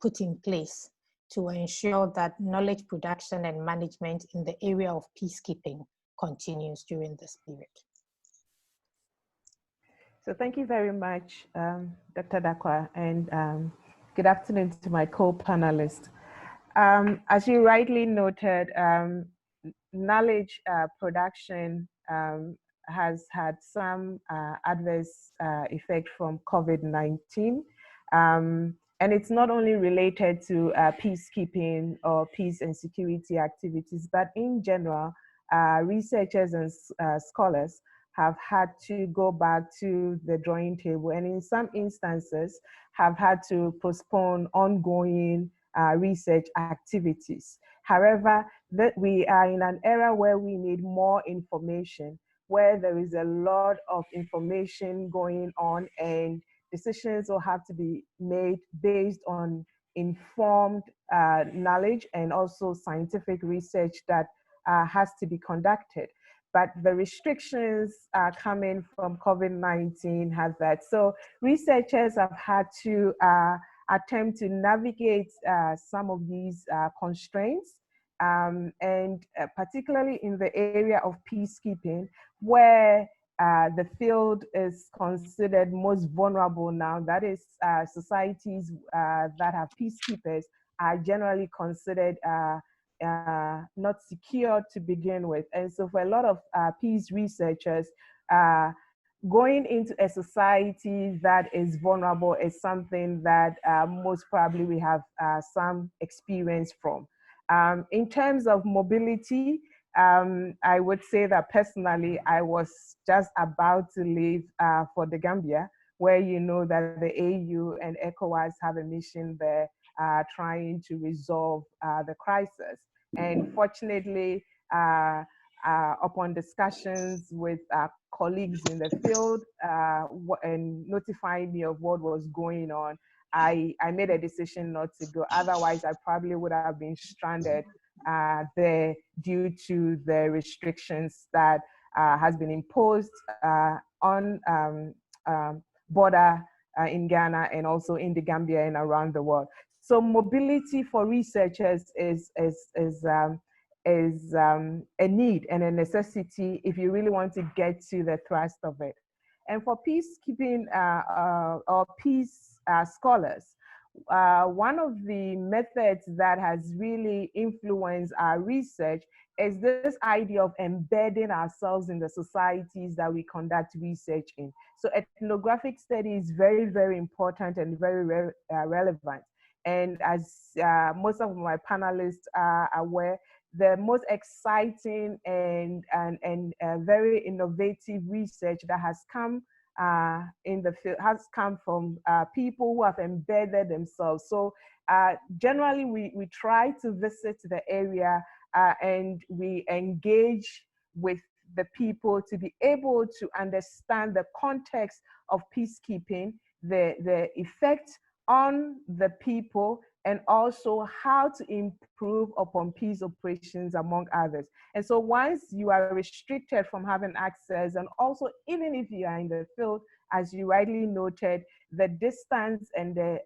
put in place to ensure that knowledge production and management in the area of peacekeeping continues during this period? So thank you very much, Dr. Darkwa, and good afternoon to my co-panelists. As you rightly noted, knowledge production has had some adverse effect from COVID-19. And it's not only related to peacekeeping or peace and security activities, but in general, researchers and scholars have had to go back to the drawing table, and in some instances have had to postpone ongoing research activities. However, we are in an era where we need more information, where there is a lot of information going on, and decisions will have to be made based on informed knowledge and also scientific research that has to be conducted. But the restrictions coming from COVID-19 have that. So researchers have had to attempt to navigate some of these constraints, and particularly in the area of peacekeeping, where the field is considered most vulnerable now. That is, societies that have peacekeepers are generally considered not secure to begin with. And so for a lot of peace researchers, going into a society that is vulnerable is something that most probably we have some experience from. In terms of mobility, I would say that personally, I was just about to leave for the Gambia, where you know that the AU and ECOWAS have a mission there trying to resolve the crisis. And fortunately, upon discussions with colleagues in the field and notifying me of what was going on, I made a decision not to go. Otherwise, I probably would have been stranded there due to the restrictions that has been imposed on border in Ghana and also in the Gambia and around the world. So mobility for researchers is a need and a necessity if you really want to get to the thrust of it. And for peacekeeping or peace scholars, one of the methods that has really influenced our research is this idea of embedding ourselves in the societies that we conduct research in. So ethnographic study is very, very important and very relevant. And as most of my panelists are aware, the most exciting and very innovative research that has come in the field has come from people who have embedded themselves. So generally, we try to visit the area and we engage with the people to be able to understand the context of peacekeeping, the effect on the people, and also how to improve upon peace operations, among others. And so once you are restricted from having access, and also even if you are in the field, as you rightly noted, the distance and the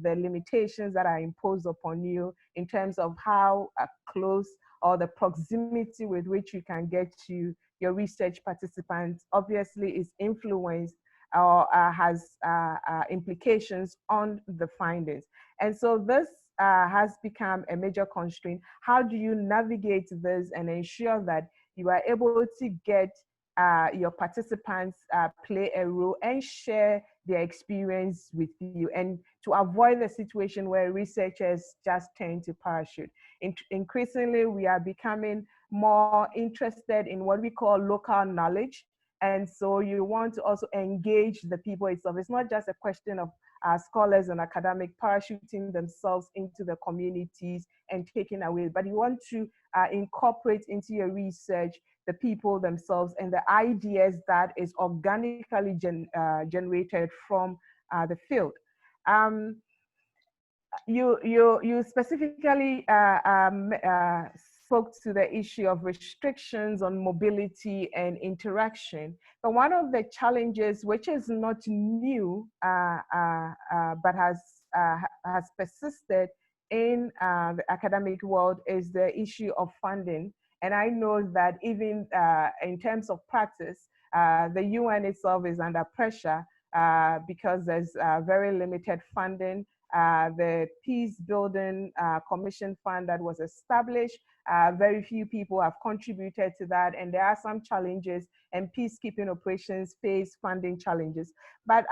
limitations that are imposed upon you in terms of how close or the proximity with which you can get to your research participants obviously is influenced or has implications on the findings. And so this has become a major constraint. How do you navigate this and ensure that you are able to get your participants play a role and share their experience with you, and to avoid the situation where researchers just turn to parachute. Increasingly, we are becoming more interested in what we call local knowledge. And so you want to also engage the people itself. It's not just a question of scholars and academic parachuting themselves into the communities and taking away, but you want to incorporate into your research the people themselves and the ideas that is organically generated from the field. You specifically spoke to the issue of restrictions on mobility and interaction. But one of the challenges, which is not new, but has persisted in the academic world, is the issue of funding. And I know that even in terms of practice, the UN itself is under pressure because there's very limited funding. The Peace Building Commission Fund that was established, very few people have contributed to that, and there are some challenges, and peacekeeping operations face funding challenges. But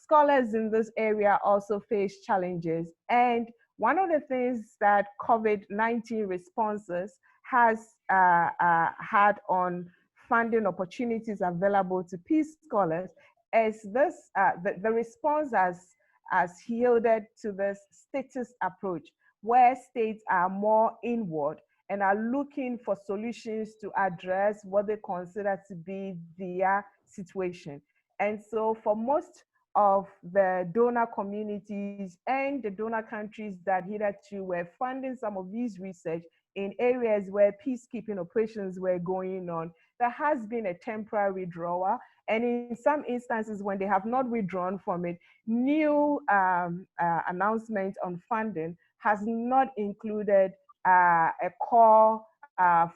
scholars in this area also face challenges, and one of the things that COVID-19 responses has had on funding opportunities available to peace scholars is this, the response has yielded to this statist approach, where states are more inward and are looking for solutions to address what they consider to be their situation. And so for most of the donor communities and the donor countries that hitherto were funding some of these research in areas where peacekeeping operations were going on, there has been a temporary withdrawal. And in some instances, when they have not withdrawn from it, new announcement on funding has not included a call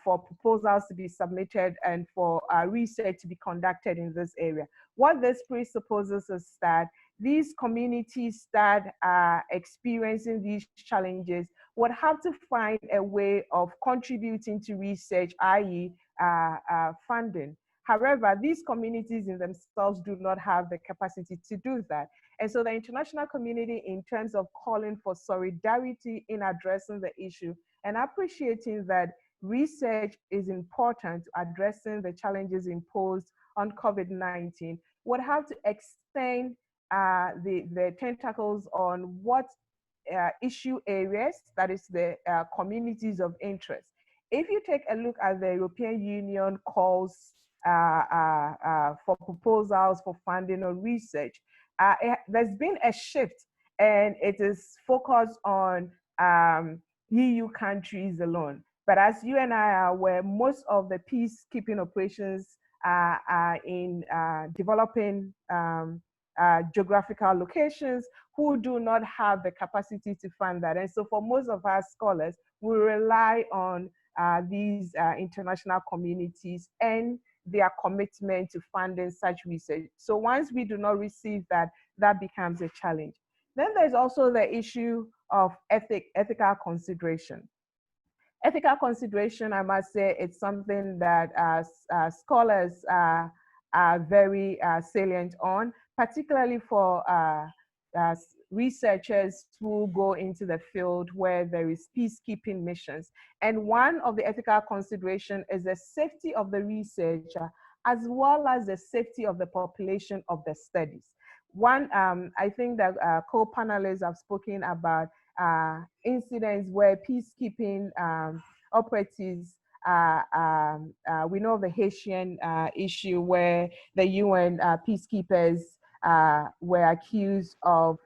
for proposals to be submitted and for research to be conducted in this area. What this presupposes is that these communities that are experiencing these challenges would have to find a way of contributing to research, i.e. Funding. However, these communities in themselves do not have the capacity to do that. And so the international community, in terms of calling for solidarity in addressing the issue and appreciating that research is important to addressing the challenges imposed on COVID-19, would have to extend the tentacles on what issue areas, that is the communities of interest. If you take a look at the European Union calls for proposals for funding or research, there's been a shift, and it is focused on EU countries alone. But as you and I are aware, most of the peacekeeping operations are in developing geographical locations who do not have the capacity to fund that. And so for most of our scholars, we rely on these international communities and their commitment to funding such research. So once we do not receive that, that becomes a challenge. Then there's also the issue of ethical consideration. Ethical consideration, I must say, it's something that scholars are very salient on, particularly for researchers who go into the field where there is peacekeeping missions. And one of the ethical consideration is the safety of the researcher, as well as the safety of the population of the studies. One, I think that co-panelists have spoken about incidents where peacekeeping operatives, we know the Haitian issue where the UN peacekeepers were accused of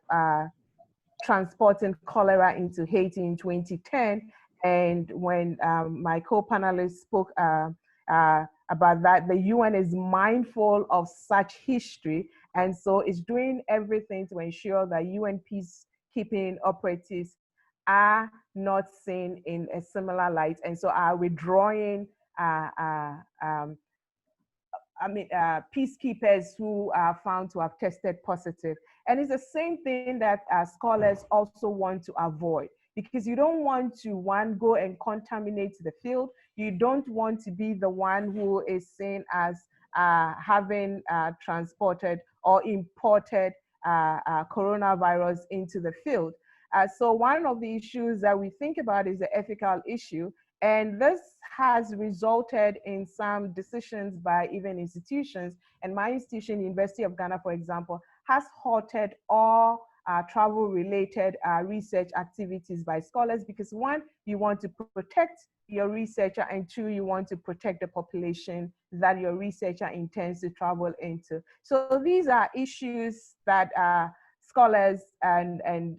transporting cholera into Haiti in 2010. And when my co-panelists spoke about that, the UN is mindful of such history, and so it's doing everything to ensure that UN peacekeeping operatives are not seen in a similar light, and so are withdrawing peacekeepers who are found to have tested positive. And it's the same thing that scholars also want to avoid, because you don't want to, one, go and contaminate the field. you don't want to be the one who is seen as having transported or imported coronavirus into the field. So one of the issues that we think about is the ethical issue. And this has resulted in some decisions by even institutions. And my institution, University of Ghana, for example, has halted all travel-related research activities by scholars because one, you want to protect your researcher, and two, you want to protect the population that your researcher intends to travel into. So these are issues that scholars and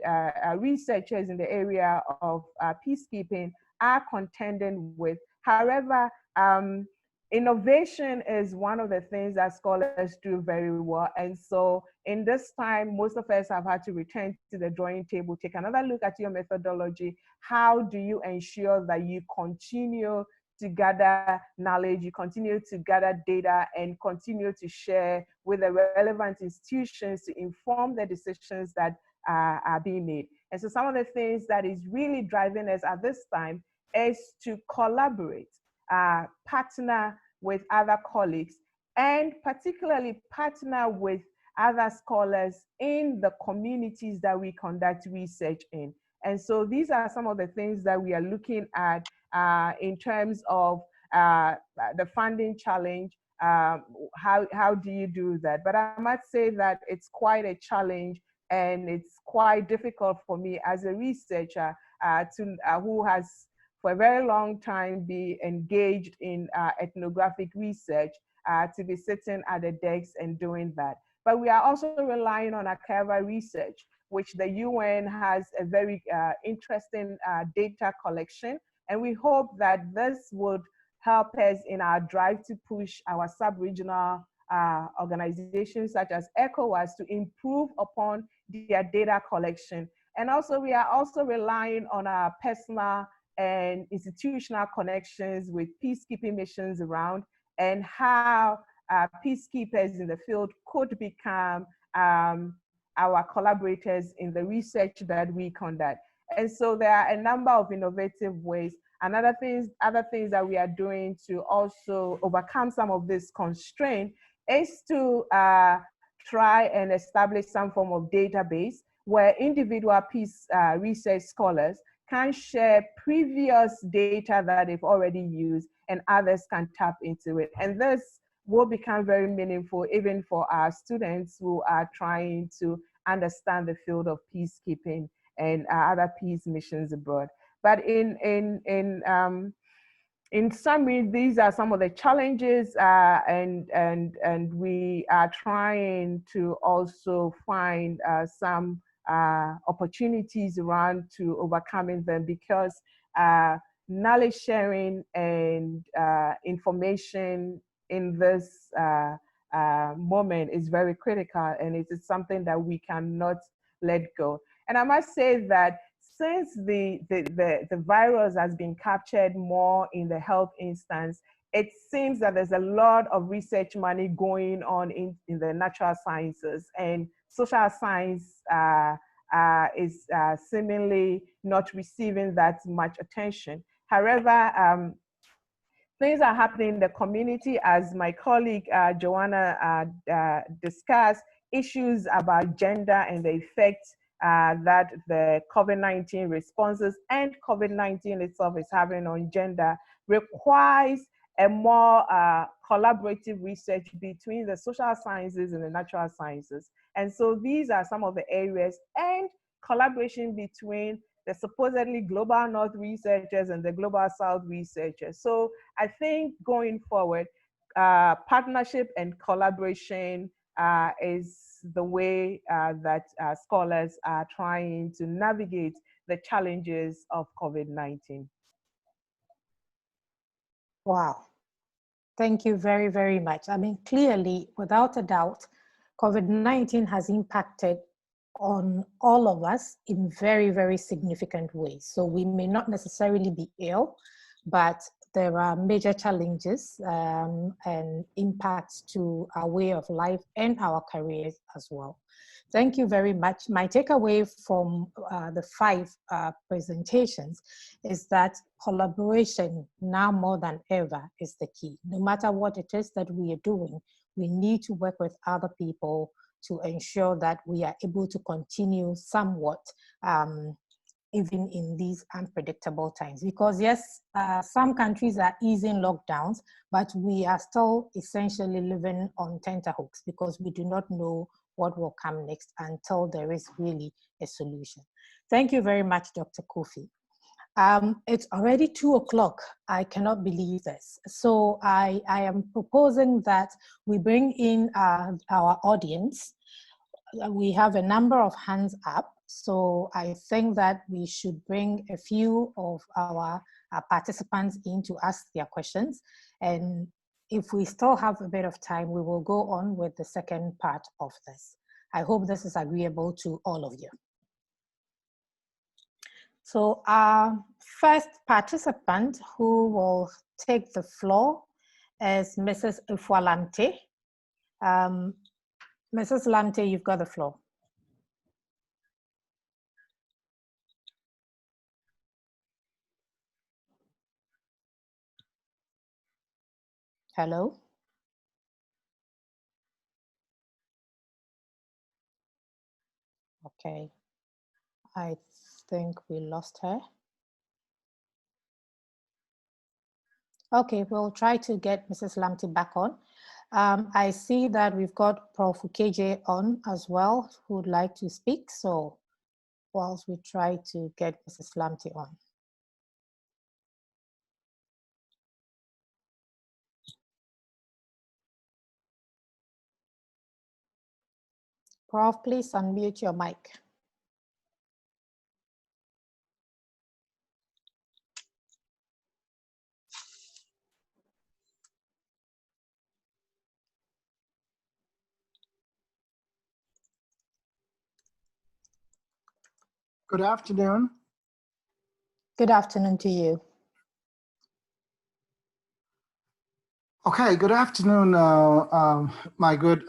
researchers in the area of peacekeeping are contending with. However, innovation is one of the things that scholars do very well. And so in this time, most of us have had to return to the drawing table, take another look at your methodology. How do you ensure that you continue to gather knowledge, you continue to gather data, and continue to share with the relevant institutions to inform the decisions that are being made? And so some of the things that is really driving us at this time is to collaborate, partner with other colleagues, and particularly partner with other scholars in the communities that we conduct research in. And so these are some of the things that we are looking at in terms of the funding challenge. How do you do that? But I must say that it's quite a challenge, and it's quite difficult for me as a researcher who has for a very long time be engaged in ethnographic research to be sitting at the desk and doing that. But we are also relying on archival research, which the UN has a very interesting data collection. And we hope that this would help us in our drive to push our sub-regional organizations such as ECOWAS to improve upon their data collection. And also we are also relying on our personal and institutional connections with peacekeeping missions around, and how peacekeepers in the field could become our collaborators in the research that we conduct. And so there are a number of innovative ways. And other things that we are doing to also overcome some of this constraint is to try and establish some form of database where individual peace research scholars can share previous data that they've already used, and others can tap into it. And this will become very meaningful even for our students who are trying to understand the field of peacekeeping and other peace missions abroad. But in summary, these are some of the challenges, and we are trying to also find some opportunities around to overcoming them, because knowledge sharing and information in this moment is very critical, and it is something that we cannot let go. And I must say that since the virus has been captured more in the health instance, it seems that there's a lot of research money going on in the natural sciences, and social science is seemingly not receiving that much attention. However, things are happening in the community, as my colleague Joana discussed, issues about gender and the effect that the COVID-19 responses and COVID-19 itself is having on gender requires a more collaborative research between the social sciences and the natural sciences. And so these are some of the areas, and collaboration between the supposedly global north researchers and the global south researchers. So I think going forward, partnership and collaboration is the way that scholars are trying to navigate the challenges of COVID-19. Wow. Thank you very, very much. I mean, clearly, without a doubt, COVID-19 has impacted on all of us in very, very significant ways. So we may not necessarily be ill, but there are major challenges and impacts to our way of life and our careers as well. Thank you very much. My takeaway from the 5 presentations is that collaboration now more than ever is the key. No matter what it is that we are doing, we need to work with other people to ensure that we are able to continue somewhat even in these unpredictable times. Because yes, some countries are easing lockdowns, but we are still essentially living on tenterhooks because we do not know what will come next until there is really a solution. Thank you very much, Dr. Kofi. It's already 2 o'clock. I cannot believe this. So I am proposing that we bring in our audience. We have a number of hands up. So I think that we should bring a few of our participants in to ask their questions. And if we still have a bit of time, we will go on with the second part of this. I hope this is agreeable to all of you. So our first participant who will take the floor is Mrs. Ufualamte. Mrs. Lamte, you've got the floor. Hello? Okay, I think we lost her. Okay, we'll try to get Mrs. Lamte back on. I see that we've got Prof. KJ on as well, who would like to speak. So whilst we try to get Mrs. Lamte on. Prof, please unmute your mic. Good afternoon. Good afternoon to you. Okay, good afternoon, my good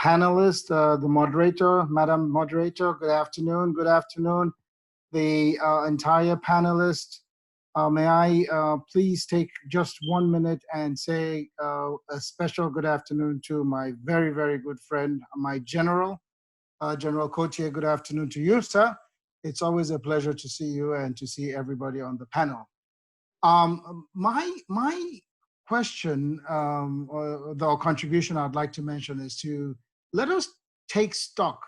panelists, the moderator, Madam Moderator, good afternoon. Good afternoon, the entire panelist. May I please take just 1 minute and say a special good afternoon to my very, very good friend, my General, General Kotia. Good afternoon to you, sir. It's always a pleasure to see you and to see everybody on the panel. My question or the contribution I'd like to mention is to let us take stock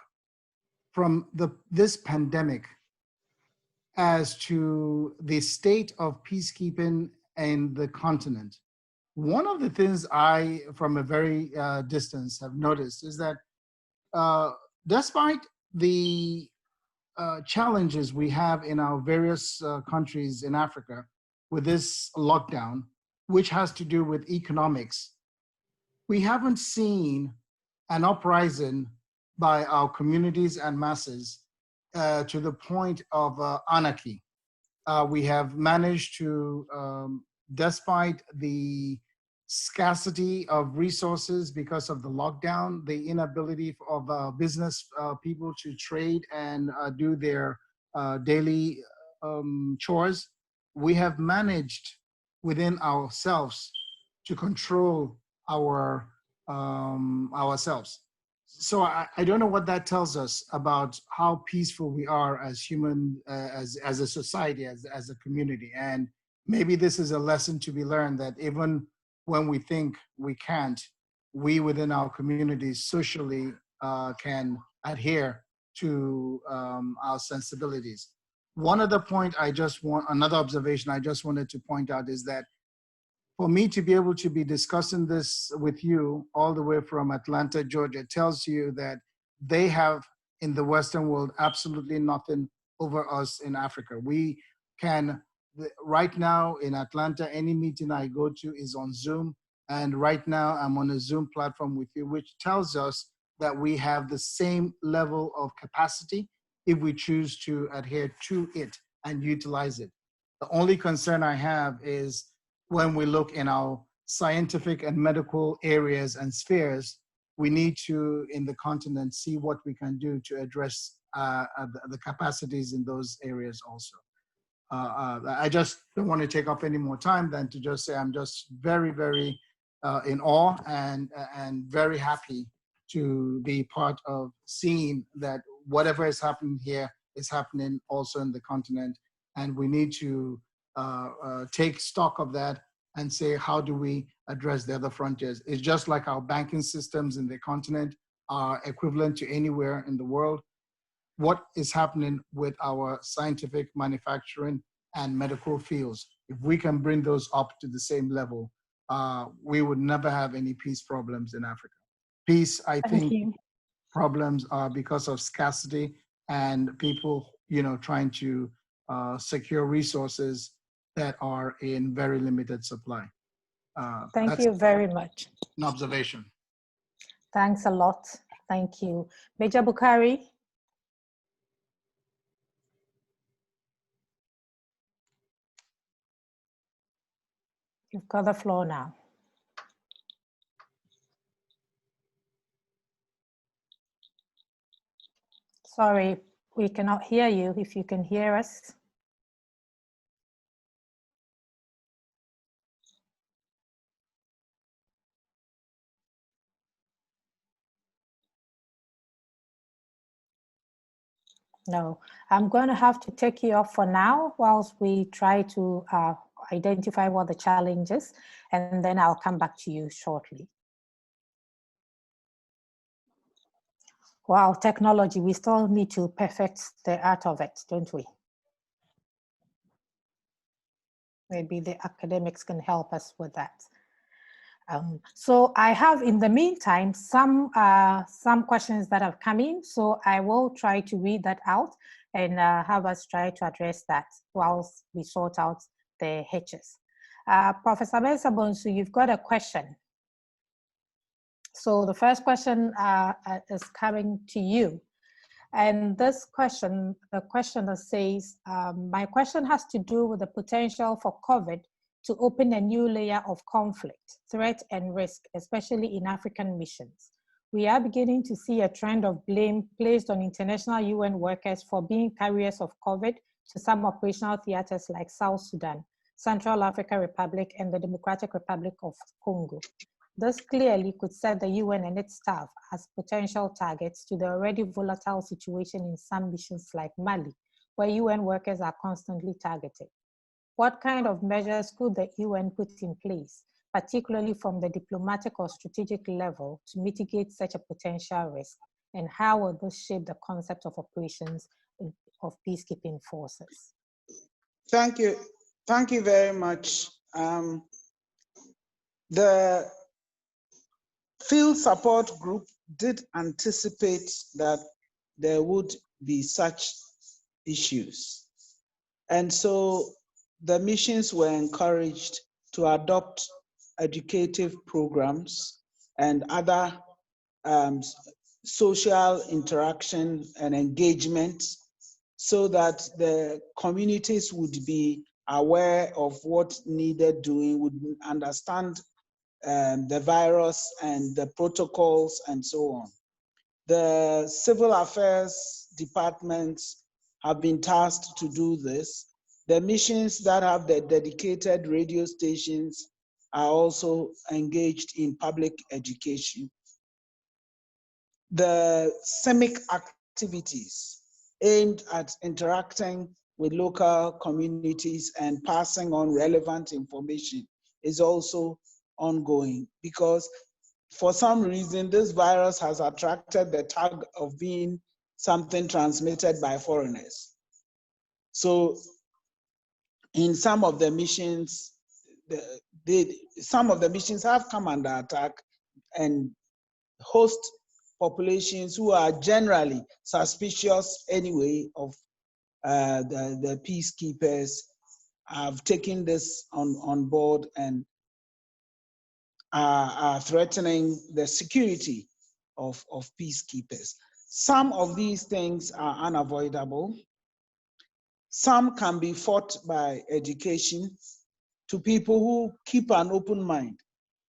from this pandemic as to the state of peacekeeping in the continent. One of the things I, from a very distance, have noticed is that despite the challenges we have in our various countries in Africa with this lockdown, which has to do with economics, we haven't seen an uprising by our communities and masses to the point of anarchy. We have managed to, despite the scarcity of resources because of the lockdown, the inability of business people to trade and do their daily chores, we have managed within ourselves to control ourselves. So I don't know what that tells us about how peaceful we are as human, as a society, as a community. And maybe this is a lesson to be learned, that even when we think we can't, we within our communities socially can adhere to our sensibilities. One other point another observation I just wanted to point out is that for me to be able to be discussing this with you all the way from Atlanta, Georgia, tells you that they have in the Western world absolutely nothing over us in Africa. We can, right now in Atlanta, any meeting I go to is on Zoom. And right now I'm on a Zoom platform with you, which tells us that we have the same level of capacity if we choose to adhere to it and utilize it. The only concern I have is when we look in our scientific and medical areas and spheres, we need to, in the continent, see what we can do to address the capacities in those areas also. I just don't want to take up any more time than to just say I'm just very, very in awe and very happy to be part of seeing that whatever is happening here is happening also in the continent. And we need to take stock of that and say, how do we address the other frontiers? It's just like our banking systems in the continent are equivalent to anywhere in the world. What is happening with our scientific, manufacturing, and medical fields? If we can bring those up to the same level, we would never have any peace problems in Africa. Peace, I think, problems are because of scarcity and people, trying to secure resources that are in very limited supply. Thank you very much. An observation. Thanks a lot. Thank you. Major Bukhari. You've got the floor now. Sorry, we cannot hear you. If you can hear us. No, I'm going to have to take you off for now whilst we try to identify what the challenge is, and then I'll come back to you shortly. Wow, technology, we still need to perfect the art of it, don't we? Maybe the academics can help us with that. So I have, in the meantime, some questions that have come in. So I will try to read that out and have us try to address that whilst we sort out the hitches. Professor Mensa-Bonsu, you've got a question. So the first question is coming to you. And this question, the questioner says, my question has to do with the potential for COVID to open a new layer of conflict, threat, and risk, especially in African missions. We are beginning to see a trend of blame placed on international UN workers for being carriers of COVID to some operational theaters like South Sudan, Central African Republic, and the Democratic Republic of Congo. This clearly could set the UN and its staff as potential targets to the already volatile situation in some missions like Mali, where UN workers are constantly targeted. What kind of measures could the UN put in place, particularly from the diplomatic or strategic level, to mitigate such a potential risk? And how will this shape the concept of operations of peacekeeping forces? Thank you. Thank you very much. The field support group did anticipate that there would be such issues. And so the missions were encouraged to adopt educative programs and other social interaction and engagement so that the communities would be aware of what needed doing, would understand the virus and the protocols and so on. The civil affairs departments have been tasked to do this. The missions that have the dedicated radio stations are also engaged in public education. The CIMIC activities aimed at interacting with local communities and passing on relevant information is also ongoing, because for some reason this virus has attracted the tag of being something transmitted by foreigners. So in some of the missions, some of the missions have come under attack, and host populations who are generally suspicious anyway of the peacekeepers have taken this on board and are threatening the security of peacekeepers. Some of these things are unavoidable. Some can be fought by education to people who keep an open mind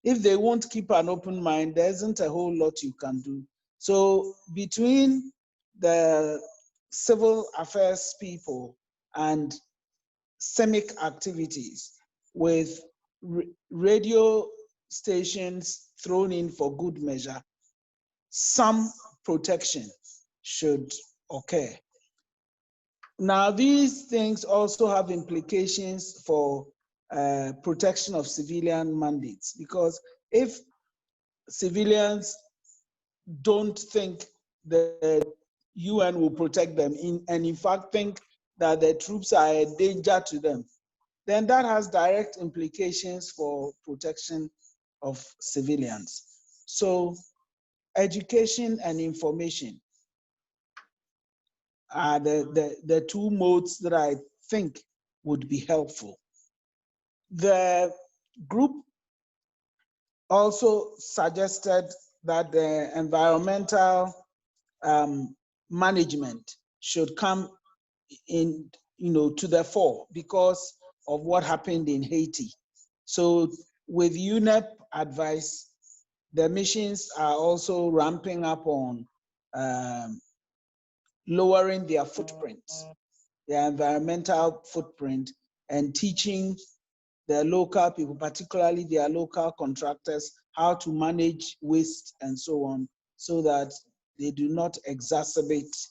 if they won't keep an open mind, there isn't a whole lot you can do. So between the civil affairs people and CIMIC activities, with radio stations thrown in for good measure, some protection should occur. Now, these things also have implications for protection of civilian mandates, because if civilians don't think the UN will protect them, and in fact think that the troops are a danger to them, then that has direct implications for protection of civilians. So education and information are the two modes that I think would be helpful. The group also suggested that the environmental management should come in, to the fore because of what happened in Haiti. So with UNEP advice, the missions are also ramping up on lowering their footprint, their environmental footprint, and teaching the local people, particularly their local contractors, how to manage waste and so on, so that they do not exacerbate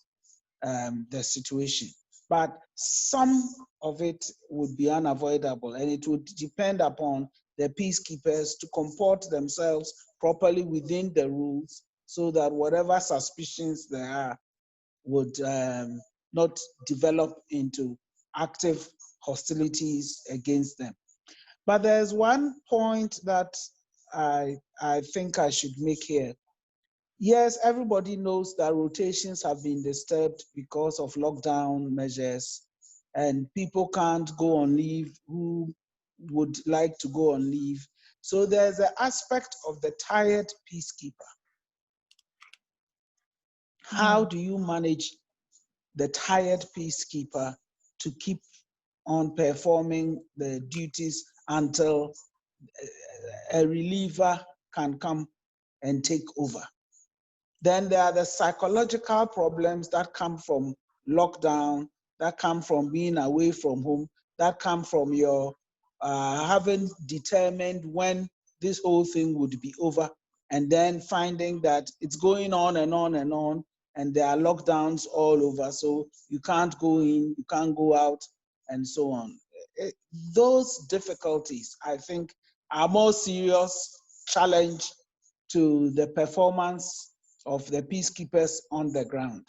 the situation. But some of it would be unavoidable, and it would depend upon the peacekeepers to comport themselves properly within the rules, so that whatever suspicions there are would not develop into active hostilities against them. But there's one point that I think I should make here. Yes, everybody knows that rotations have been disturbed because of lockdown measures, and people can't go on leave who would like to go on leave. So there's an aspect of the tired peacekeeper. How do you manage the tired peacekeeper to keep on performing the duties until a reliever can come and take over? Then there are the psychological problems that come from lockdown, that come from being away from home, that come from your having determined when this whole thing would be over, and then finding that it's going on and on and on, and there are lockdowns all over, so you can't go in, you can't go out, and so on. Those difficulties, I think, are more serious challenge to the performance of the peacekeepers on the ground.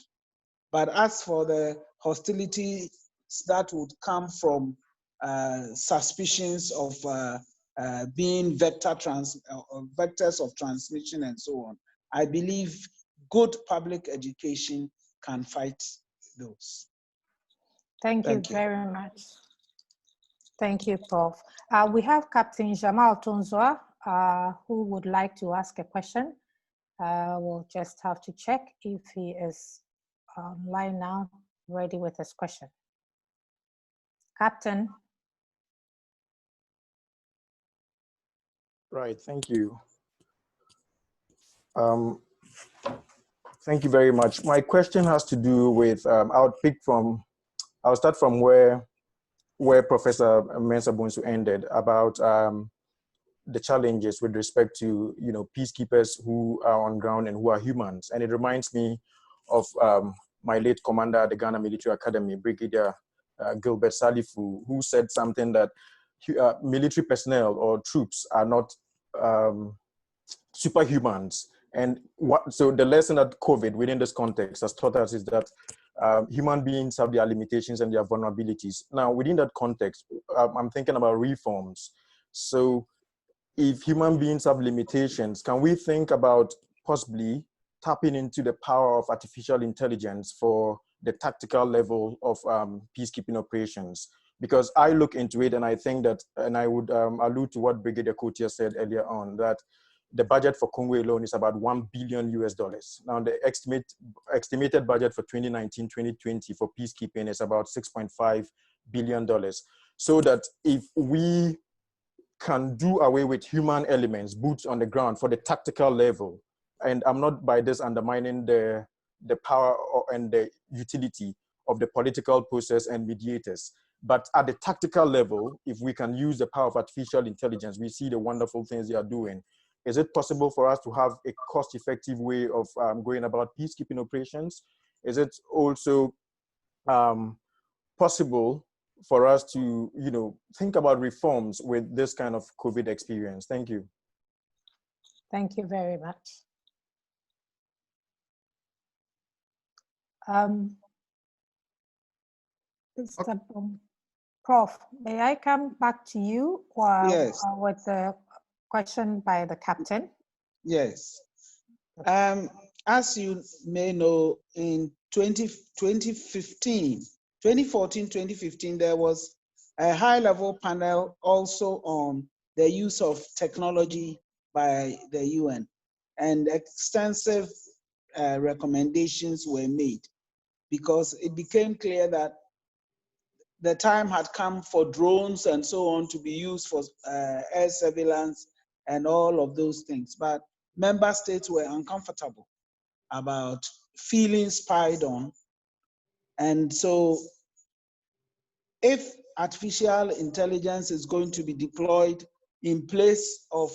But as for the hostilities that would come from suspicions of being vectors of transmission and so on, I believe good public education can fight those. Thank you very much. Thank you, Prof. We have Captain Jamal Tonzoa, who would like to ask a question. We'll just have to check if he is online now, ready with his question. Captain. Right, thank you. Thank you very much. My question has to do with, I'll start from where Professor Mensa-Bonsu ended about the challenges with respect to, peacekeepers who are on ground and who are humans. And it reminds me of my late commander at the Ghana Military Academy, Brigadier Gilbert Salifu, who said something that military personnel or troops are not superhumans. And so the lesson that COVID within this context has taught us is that human beings have their limitations and their vulnerabilities. Now, within that context, I'm thinking about reforms. So if human beings have limitations, can we think about possibly tapping into the power of artificial intelligence for the tactical level of peacekeeping operations? Because I look into it and I think that, and I would allude to what Brigadier Kotia said earlier on, that the budget for Congo alone is about $1 billion US. Now the estimated budget for 2019-2020 for peacekeeping is about $6.5 billion. So that if we can do away with human elements, boots on the ground for the tactical level. And I'm not by this undermining the power and the utility of the political process and mediators. But at the tactical level, if we can use the power of artificial intelligence, we see the wonderful things they are doing. Is it possible for us to have a cost-effective way of going about peacekeeping operations? Is it also possible for us to, think about reforms with this kind of COVID experience? Thank you. Thank you very much. Mr. Prof, may I come back to you Yes. with the question by the captain? Yes. As you may know, in 2014, 2015, there was a high-level panel also on the use of technology by the UN, and extensive recommendations were made because it became clear that the time had come for drones and so on to be used for air surveillance and all of those things. But member states were uncomfortable about feeling spied on. And so if artificial intelligence is going to be deployed in place of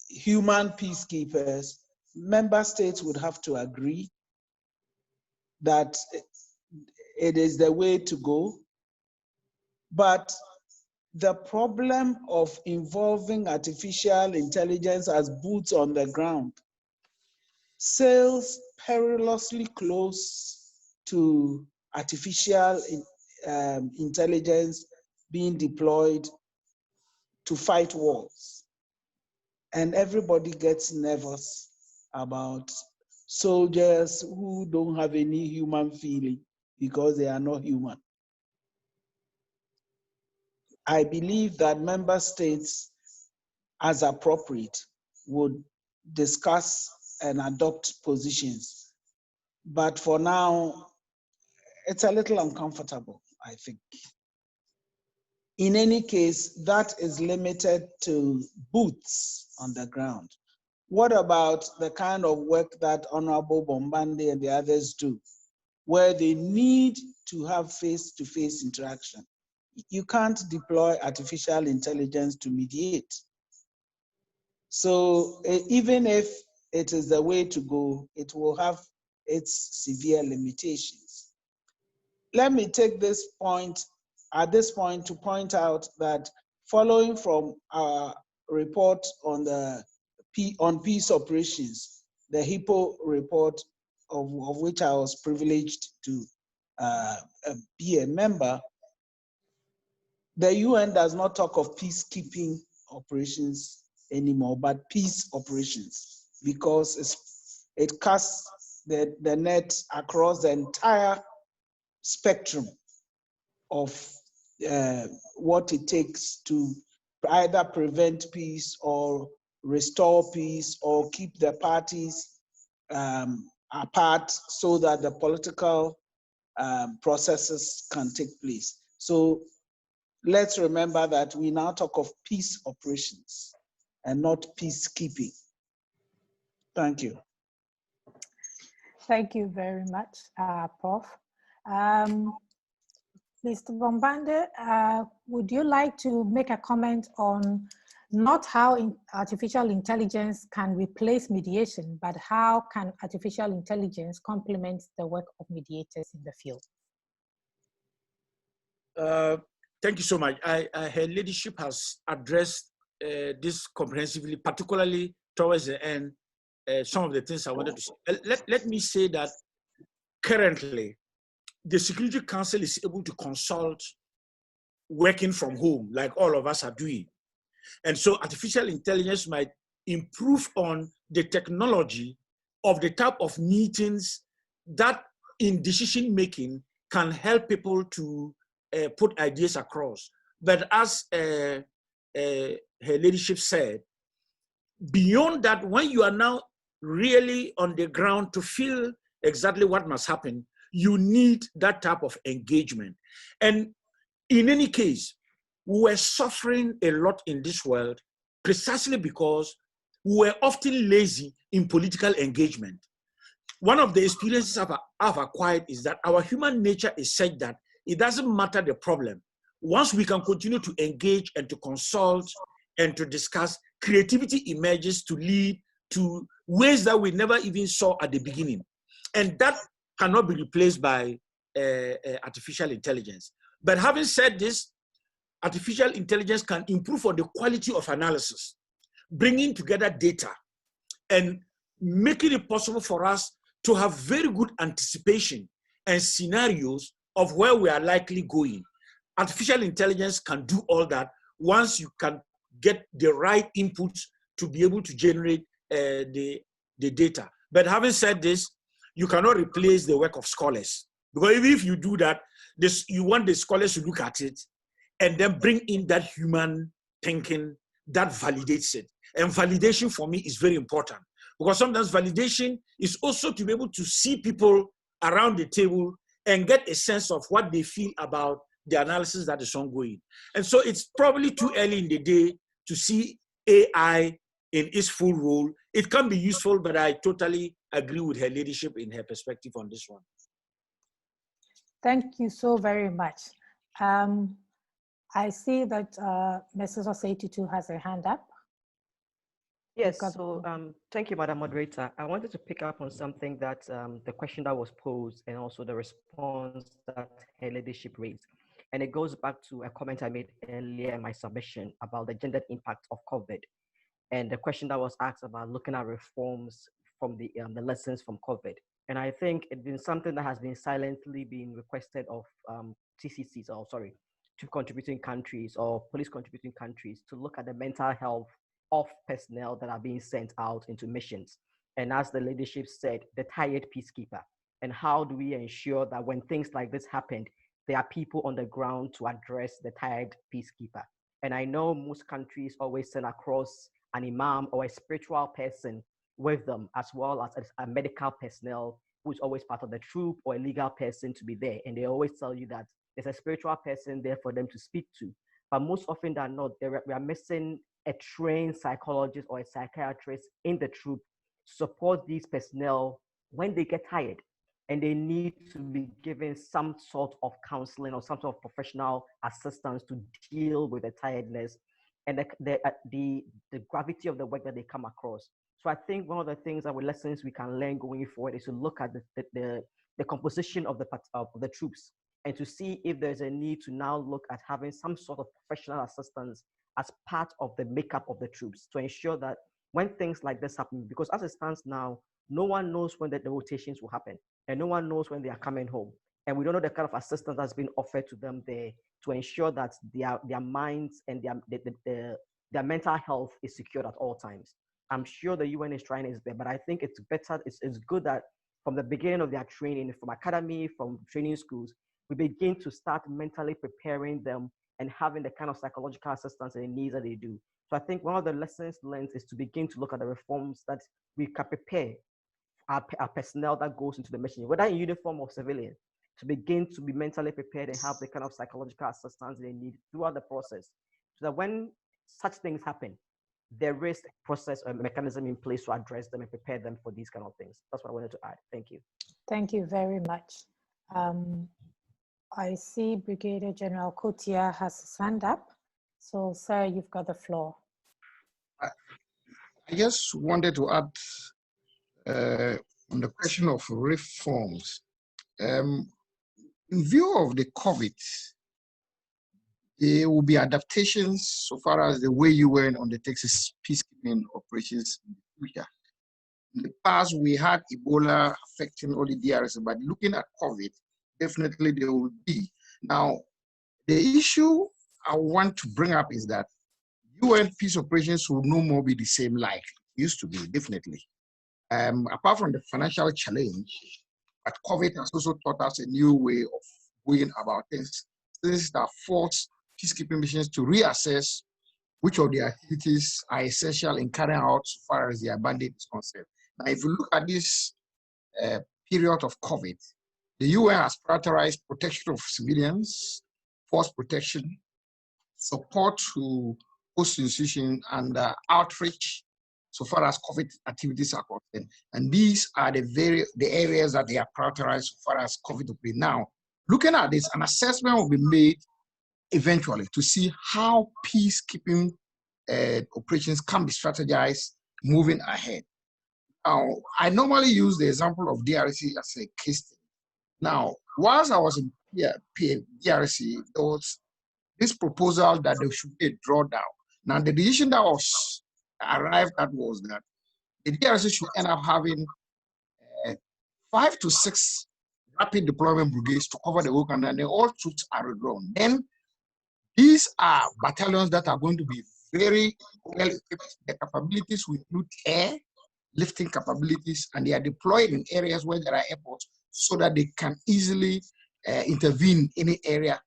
human peacekeepers, member states would have to agree that it is the way to go. But the problem of involving artificial intelligence as boots on the ground sails perilously close to artificial intelligence being deployed to fight wars. And everybody gets nervous about soldiers who don't have any human feeling because they are not human. I believe that member states, as appropriate, would discuss and adopt positions. But for now, it's a little uncomfortable, I think. In any case, that is limited to boots on the ground. What about the kind of work that Honorable Bombande and the others do, where they need to have face-to-face interaction? You can't deploy artificial intelligence to mediate. So even if it is the way to go, it will have its severe limitations. Let me take this point, at this point, to point out that following from our report on peace operations, the HIPPO report of which I was privileged to be a member, the UN does not talk of peacekeeping operations anymore, but peace operations, because it casts the net across the entire spectrum of what it takes to either prevent peace or restore peace or keep the parties apart so that the political processes can take place. So let's remember that we now talk of peace operations and not peacekeeping. Thank you. Thank you very much, Prof. Mr. Bombande, would you like to make a comment on not how artificial intelligence can replace mediation, but how can artificial intelligence complement the work of mediators in the field? Thank you so much. Her leadership has addressed this comprehensively, particularly towards the end, some of the things I wanted to say. Let me say that currently, the Security Council is able to consult working from home, like all of us are doing. And so artificial intelligence might improve on the technology of the type of meetings that in decision-making can help people to put ideas across. But as her leadership said, beyond that, when you are now really on the ground to feel exactly what must happen, you need that type of engagement. And in any case, we were suffering a lot in this world precisely because we were often lazy in political engagement. One of the experiences I've acquired is that our human nature is such that it doesn't matter the problem. Once we can continue to engage and to consult and to discuss, creativity emerges to lead to ways that we never even saw at the beginning. And that cannot be replaced by artificial intelligence. But having said this, artificial intelligence can improve on the quality of analysis, bringing together data and making it possible for us to have very good anticipation and scenarios of where we are likely going. Artificial intelligence can do all that once you can get the right inputs to be able to generate the data. But having said this, you cannot replace the work of scholars. Because even if you do that, you want the scholars to look at it and then bring in that human thinking that validates it. And validation for me is very important, because sometimes validation is also to be able to see people around the table and get a sense of what they feel about the analysis that is ongoing. And so it's probably too early in the day to see AI in its full role. It can be useful, but I totally agree with her leadership in her perspective on this one. Thank you so very much. I see that Mrs. Osei-Tutu has her hand up. Yes, so thank you, Madam Moderator. I wanted to pick up on something that the question that was posed and also the response that her leadership raised. And it goes back to a comment I made earlier in my submission about the gendered impact of COVID. And the question that was asked about looking at reforms from the lessons from COVID. And I think it's been something that has been silently being requested of TCCs, or sorry, to contributing countries or police contributing countries to look at the mental health of personnel that are being sent out into missions. And as the leadership said, the tired peacekeeper. And how do we ensure that when things like this happened, there are people on the ground to address the tired peacekeeper? And I know most countries always send across an imam or a spiritual person with them, as well as a medical personnel who is always part of the troop, or a legal person to be there. And they always tell you that there's a spiritual person there for them to speak to. But most often than not, we are missing a trained psychologist or a psychiatrist in the troop to support these personnel when they get tired. And they need to be given some sort of counseling or some sort of professional assistance to deal with the tiredness and the gravity of the work that they come across. So I think one of the things that lessons we can learn going forward is to look at the composition of the troops, and to see if there's a need to now look at having some sort of professional assistance as part of the makeup of the troops, to ensure that when things like this happen, because as it stands now, no one knows when the rotations will happen, and no one knows when they are coming home. And we don't know the kind of assistance that's been offered to them there to ensure that their minds and their mental health is secured at all times. I'm sure the UN is trying its best, but I think it's better, it's good that from the beginning of their training, from academy, from training schools, we begin to start mentally preparing them and having the kind of psychological assistance and needs that they do. So I think one of the lessons learned is to begin to look at the reforms that we can prepare our personnel that goes into the mission, whether in uniform or civilian, to begin to be mentally prepared and have the kind of psychological assistance they need throughout the process, so that when such things happen, there is a process or a mechanism in place to address them and prepare them for these kind of things. That's what I wanted to add. Thank you. Thank you very much. I see Brigadier General Kotia has his hand up. So, sir, you've got the floor. I just wanted to add on the question of reforms. In view of the COVID, there will be adaptations so far as the way UN undertakes peacekeeping operations in the future. In the past, we had Ebola affecting all the DRC, but looking at COVID, definitely there will be. Now, the issue I want to bring up is that UN peace operations will no more be the same like it used to be, definitely. Apart from the financial challenge, but COVID has also taught us a new way of going about things. Things that force peacekeeping missions to reassess which of the activities are essential in carrying out so far as the bandit is concerned. Now, if you look at this period of COVID, the UN has prioritized protection of civilians, force protection, support to host institutions, and outreach so far as COVID activities are concerned. And these are the areas that they are prioritized so far as COVID will be. Now, looking at this, an assessment will be made eventually to see how peacekeeping operations can be strategized moving ahead. Now, I normally use the example of DRC as a case study. Now, whilst I was in DRC, there was this proposal that there should be a drawdown. Now, the decision that was arrived at was that the DRC should end up having 5 to 6 rapid deployment brigades to cover the whole country, and then all troops are withdrawn. Then these are battalions that are going to be very well equipped. The capabilities will include air lifting capabilities, and they are deployed in areas where there are airports so that they can easily intervene in any area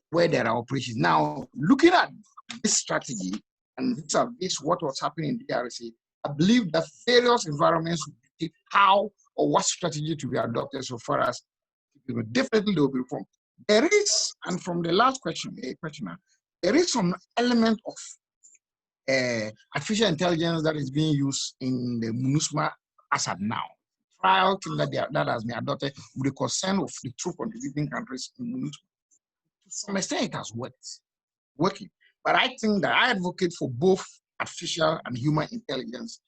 where there are operations. Now, looking at this strategy and this what was happening in DRC, I believe that various environments will dictate how or what strategy to be adopted so far as definitely they will be reformed. There is, and from the last questioner, there is some element of artificial intelligence that is being used in the MINUSMA as of now. Trial thing that has been adopted with the consent of the two contributing countries in MINUSMA. To some extent, it has working. But I think that I advocate for both artificial and human intelligence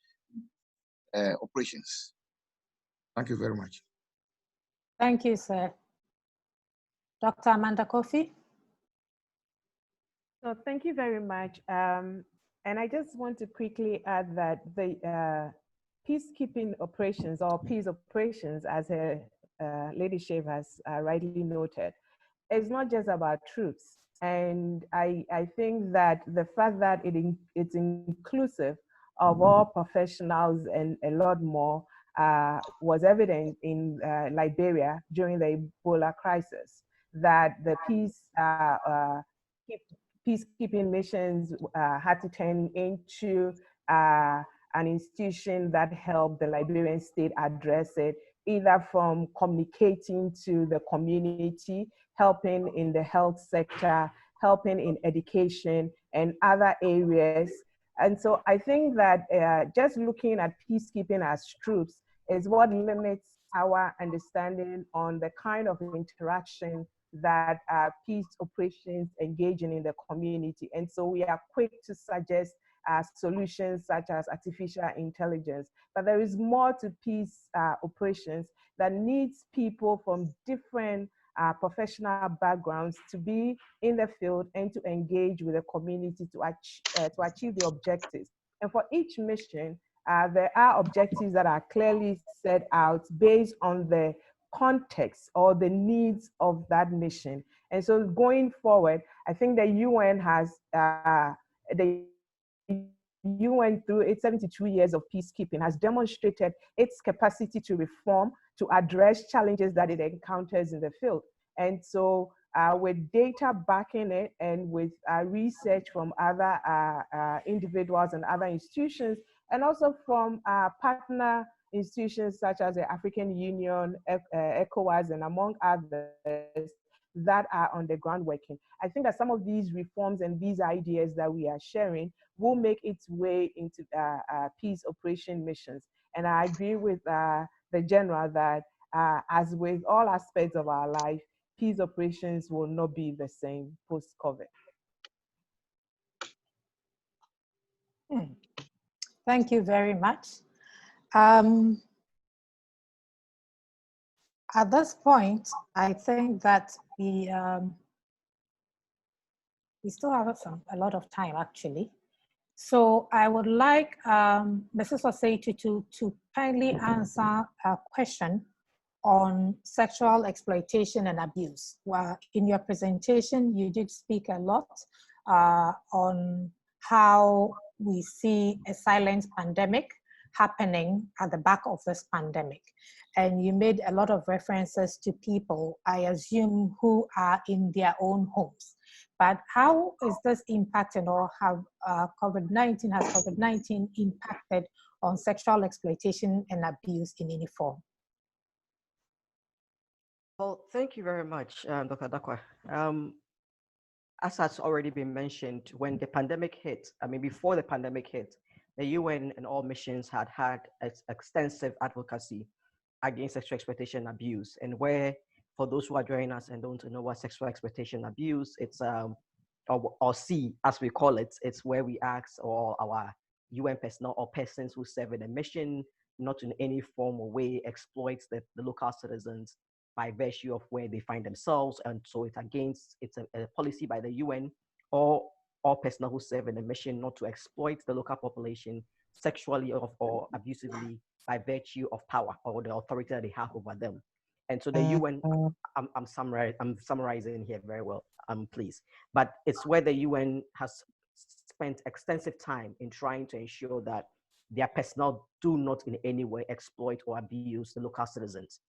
operations. Thank you very much. Thank you, sir. Dr. Amanda Kofi. So thank you very much. And I just want to quickly add that the peacekeeping operations or peace operations, as her ladyship has rightly noted, is not just about troops. And I think that the fact that it's inclusive of all professionals and a lot more was evident in Liberia during the Ebola crisis, that the peacekeeping missions had to turn into an institution that helped the Liberian state address it, either from communicating to the community, helping in the health sector, helping in education and other areas. And so I think that just looking at peacekeeping as troops is what limits our understanding on the kind of interaction that peace operations engage in the community. And so we are quick to suggest solutions such as artificial intelligence. But there is more to peace operations that needs people from different professional backgrounds to be in the field and to engage with the community to achieve the objectives. And for each mission, there are objectives that are clearly set out based on the context or the needs of that mission. And so going forward, I think the UN has, the UN through its 72 years of peacekeeping has demonstrated its capacity to reform, to address challenges that it encounters in the field. And so with data backing it and with research from other individuals and other institutions, and also from partner institutions such as the African Union, ECOWAS, and among others that are on the ground working. I think that some of these reforms and these ideas that we are sharing will make its way into peace operation missions. And I agree with the general that as with all aspects of our life, peace operations will not be the same post-COVID. Thank you very much. At this point, I think that we still have a lot of time, actually. So I would like Mrs. Osei-Tutu to kindly answer a question on sexual exploitation and abuse. Well, in your presentation, you did speak a lot on how we see a silent pandemic happening at the back of this pandemic. And you made a lot of references to people, I assume, who are in their own homes. But how is this impacting, or have has COVID-19 impacted on sexual exploitation and abuse in any form? Well, thank you very much, Dr. Darkwa. as has already been mentioned, when the pandemic hit, I mean, before the pandemic hit, the UN and all missions had extensive advocacy against sexual exploitation abuse. And where, for those who are joining us and don't know what sexual exploitation abuse, it's or C, as we call it, it's where we ask all our UN personnel or persons who serve in a mission not in any form or way exploits the local citizens by virtue of where they find themselves. And so it's a policy by the UN or all personnel who serve in a mission not to exploit the local population sexually or abusively by virtue of power or the authority that they have over them. And so the UN, I'm summarizing here very well, please. But it's where the UN has spent extensive time in trying to ensure that their personnel do not in any way exploit or abuse the local citizens.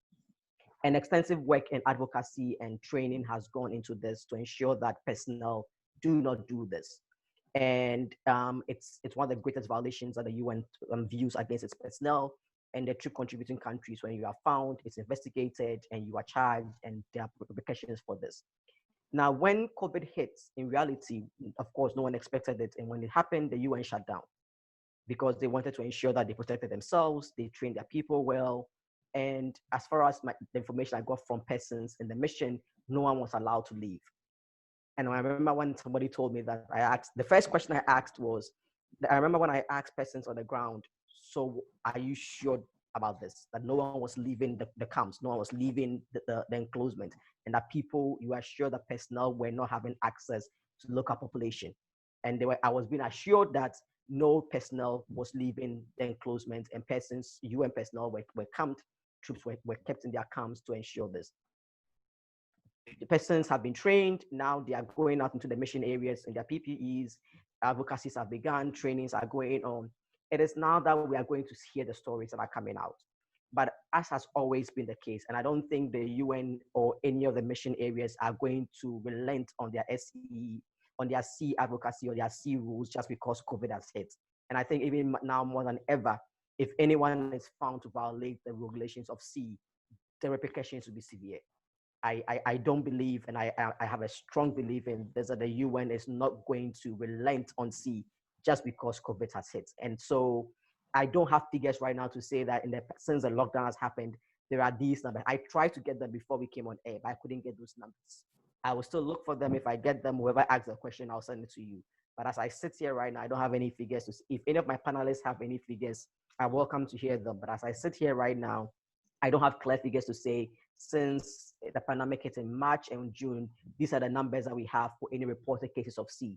And extensive work and advocacy and training has gone into this to ensure that personnel do not do this. And it's one of the greatest violations that the UN views against its personnel. And the true contributing countries, when you are found, it's investigated and you are charged, and there are repercussions for this. Now, when COVID hits, in reality, of course, no one expected it. And when it happened, the UN shut down because they wanted to ensure that they protected themselves, they trained their people well. And as far as the information I got from persons in the mission, no one was allowed to leave. And I remember when somebody told me that, the first question I asked was, I remember when I asked persons on the ground, so are you sure about this? That no one was leaving the camps, no one was leaving the enclosement, and that people, you are sure that personnel were not having access to the local population. And I was being assured that no personnel was leaving the enclosement, and persons, UN personnel were camped, troops were kept in their camps to ensure this. The persons have been trained, now they are going out into the mission areas in their PPEs, advocacies have begun, trainings are going on. It is now that we are going to hear the stories that are coming out. But as has always been the case, and I don't think the UN or any of the mission areas are going to relent on their SE, on their C advocacy or their C rules just because COVID has hit. And I think even now more than ever, if anyone is found to violate the regulations of C, the repercussions will be severe. I don't believe, and I have a strong belief in this, that the UN is not going to relent on C just because COVID has hit. And so I don't have figures right now to say that since the lockdown has happened, there are these numbers. I tried to get them before we came on air, but I couldn't get those numbers. I will still look for them. If I get them, whoever asks the question, I'll send it to you. But as I sit here right now, I don't have any figures. If any of my panelists have any figures, I'm welcome to hear them. But as I sit here right now, I don't have clear figures to say since the pandemic hit in March and June, these are the numbers that we have for any reported cases of C.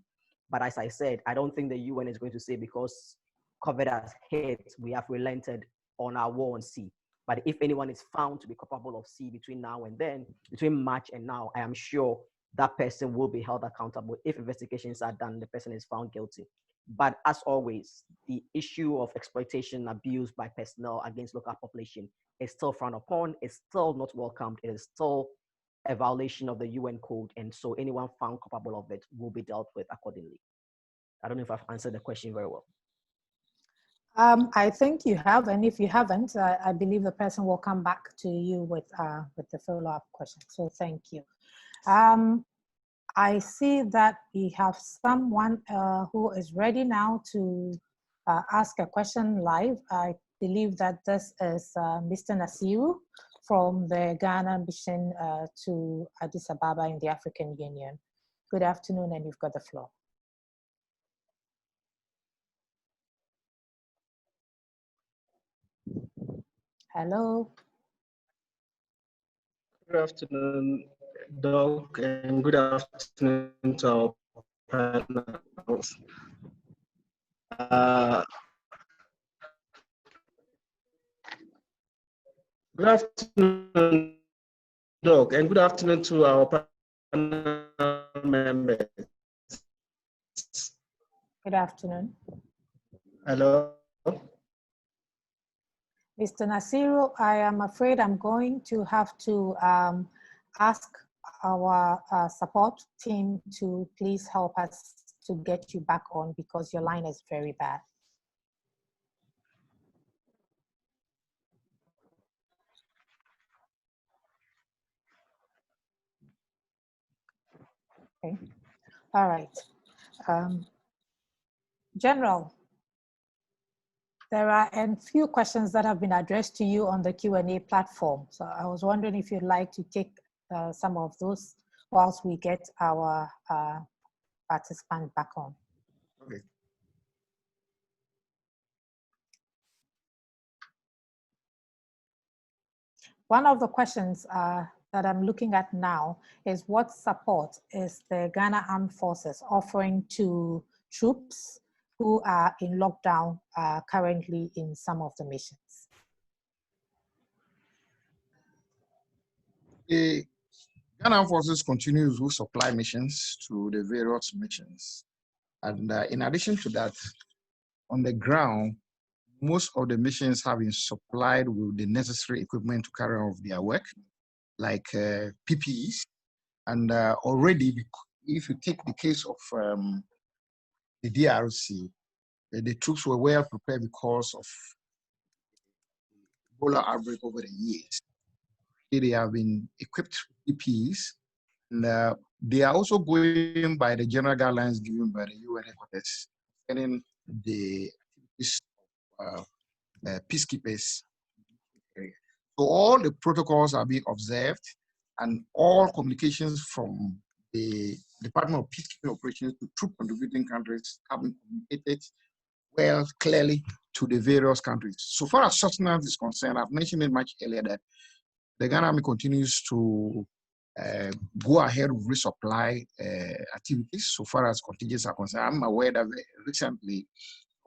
But as I said, I don't think the UN is going to say because COVID has hit, we have relented on our war on C. But if anyone is found to be culpable of C between now and then, between March and now, I am sure that person will be held accountable. If investigations are done, the person is found guilty. But as always, the issue of exploitation and abuse by personnel against local population is still frowned upon, it's still not welcomed, it is still a violation of the UN code. And so anyone found culpable of it will be dealt with accordingly. I don't know if I've answered the question very well. I think you have, and if you haven't, I believe the person will come back to you with the follow-up question. So thank you. I see that we have someone who is ready now to ask a question live. I believe that this is Mr. Nasiru from the Ghana mission to Addis Ababa in the African Union. Good afternoon, and you've got the floor. Hello. Good afternoon, Doc, and good afternoon to our panelists. Good afternoon, Doc, and good afternoon to our panel members. Good afternoon. Hello. Mr. Nasiru, I am afraid I'm going to have to ask our support team to please help us to get you back on because your line is very bad. Okay. All right. General, there are a few questions that have been addressed to you on the Q&A platform. So I was wondering if you'd like to take some of those whilst we get our participant back on. Okay. One of the questions that I'm looking at now is what support is the Ghana Armed Forces offering to troops who are in lockdown currently in some of the missions? The Ghana Armed Forces continues to supply missions to the various missions. And in addition to that, on the ground, most of the missions have been supplied with the necessary equipment to carry out their work, like PPEs. And already, if you take the case of the DRC, the troops were well prepared because of Ebola outbreak over the years. They have been equipped with PPEs, and they are also going by the general guidelines given by the UN headquarters, and the activities of peacekeepers. So all the protocols are being observed, and all communications from the Department of Peacekeeping Operations to troop contributing countries have been communicated well clearly to the various countries. So far as sustenance is concerned, I've mentioned it much earlier that the Ghana Army continues to go ahead with resupply activities so far as contingents are concerned. I'm aware that recently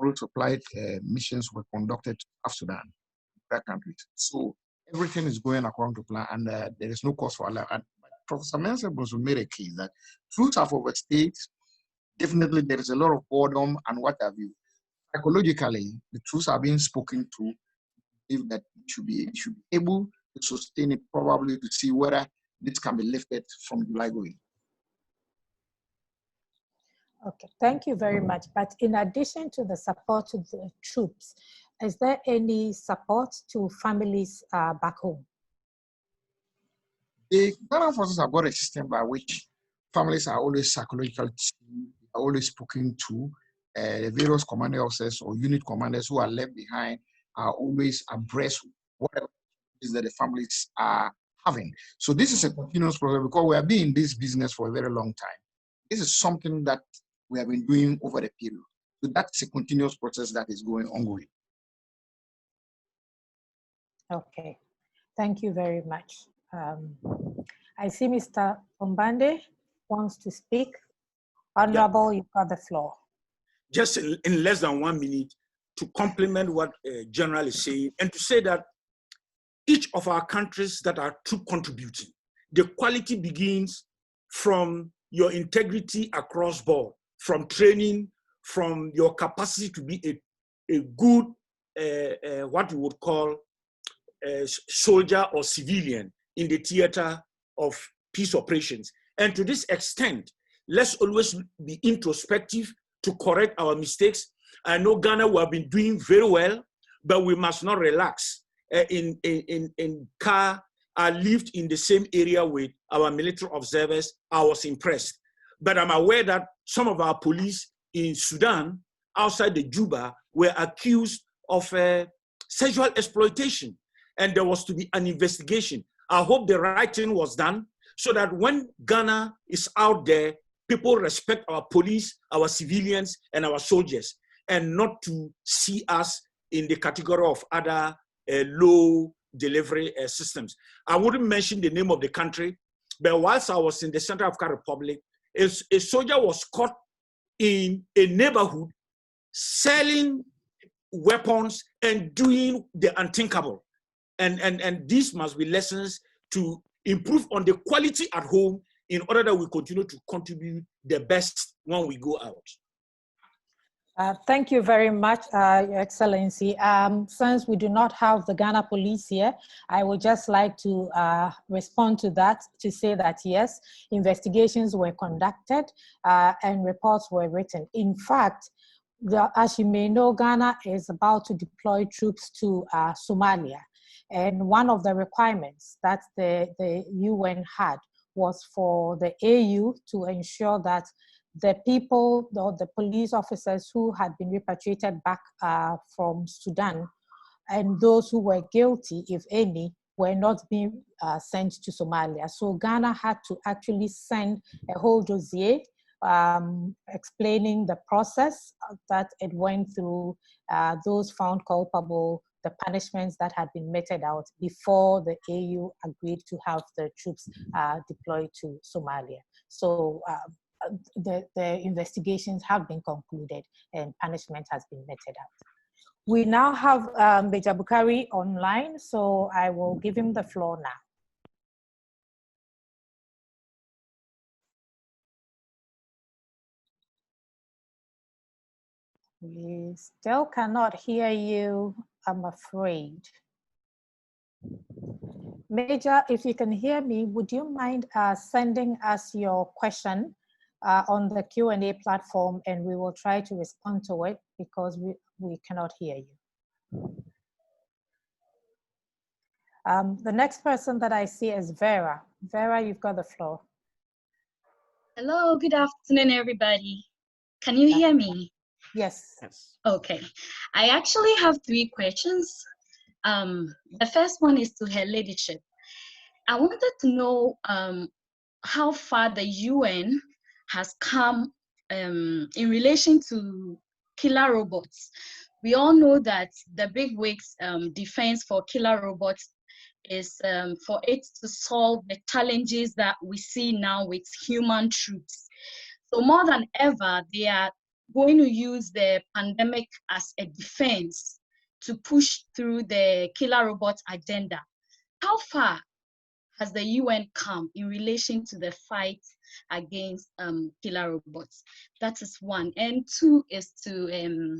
resupply missions were conducted to South Sudan, other countries. So everything is going according to plan, and there is no cause for alarm. And Professor Mensa-Bonsu made a case that troops have overstayed. Definitely, there is a lot of boredom and what have you. Psychologically, the troops are being spoken to, if that should be able to sustain it, probably to see whether this can be lifted from July going. Okay, thank you very much. But in addition to the support to the troops, is there any support to families back home? The Ghana forces have got a system by which families are always psychologically are always spoken to. The various commanding officers or unit commanders who are left behind are always abreast of whatever is that the families are having. So this is a continuous process because we have been in this business for a very long time. This is something that we have been doing over the period. So that's a continuous process that is ongoing. Okay, thank you very much. I see Mr. Bombande wants to speak. Honorable, you've got the floor. Just in less than 1 minute to complement what General is saying and to say that each of our countries that are troop contributing, the quality begins from your integrity across board, from training, from your capacity to be a good, what we would call a soldier or civilian in the theater of peace operations. And to this extent, let's always be introspective to correct our mistakes. I know Ghana, we have been doing very well, but we must not relax. In Car, I lived in the same area with our military observers. I was impressed. But I'm aware that some of our police in Sudan, outside the Juba, were accused of sexual exploitation. And there was to be an investigation. I hope the right thing was done so that when Ghana is out there, people respect our police, our civilians, and our soldiers, and not to see us in the category of other low delivery systems. I wouldn't mention the name of the country, but whilst I was in the Central African Republic, a soldier was caught in a neighborhood selling weapons and doing the unthinkable. And these must be lessons to improve on the quality at home in order that we continue to contribute the best when we go out. Thank you very much, Your Excellency. Since we do not have the Ghana Police here, I would just like to respond to that, to say that yes, investigations were conducted and reports were written. In fact, as you may know, Ghana is about to deploy troops to Somalia. And one of the requirements that the UN had was for the AU to ensure that the people, the police officers who had been repatriated back from Sudan, and those who were guilty, if any, were not being sent to Somalia. So Ghana had to actually send a whole dossier explaining the process that it went through, those found culpable, the punishments that had been meted out before the AU agreed to have the troops deployed to Somalia. So the investigations have been concluded and punishment has been meted out. We now have Major Bukari online, so I will give him the floor now. We still cannot hear you, I'm afraid. Major, if you can hear me, would you mind sending us your question on the Q&A platform, and we will try to respond to it because we cannot hear you. The next person that I see is Vera. Vera, you've got the floor. Hello, good afternoon, everybody. Can you hear me? Yes. Okay. I actually have 3 questions. The first one is to Her Ladyship. I wanted to know how far the UN has come in relation to killer robots. We all know that the big wigs defense for killer robots is for it to solve the challenges that we see now with human troops. So more than ever, they are going to use the pandemic as a defense to push through the killer robot agenda. How far has the UN come in relation to the fight against killer robots? That is 1. And 2 is to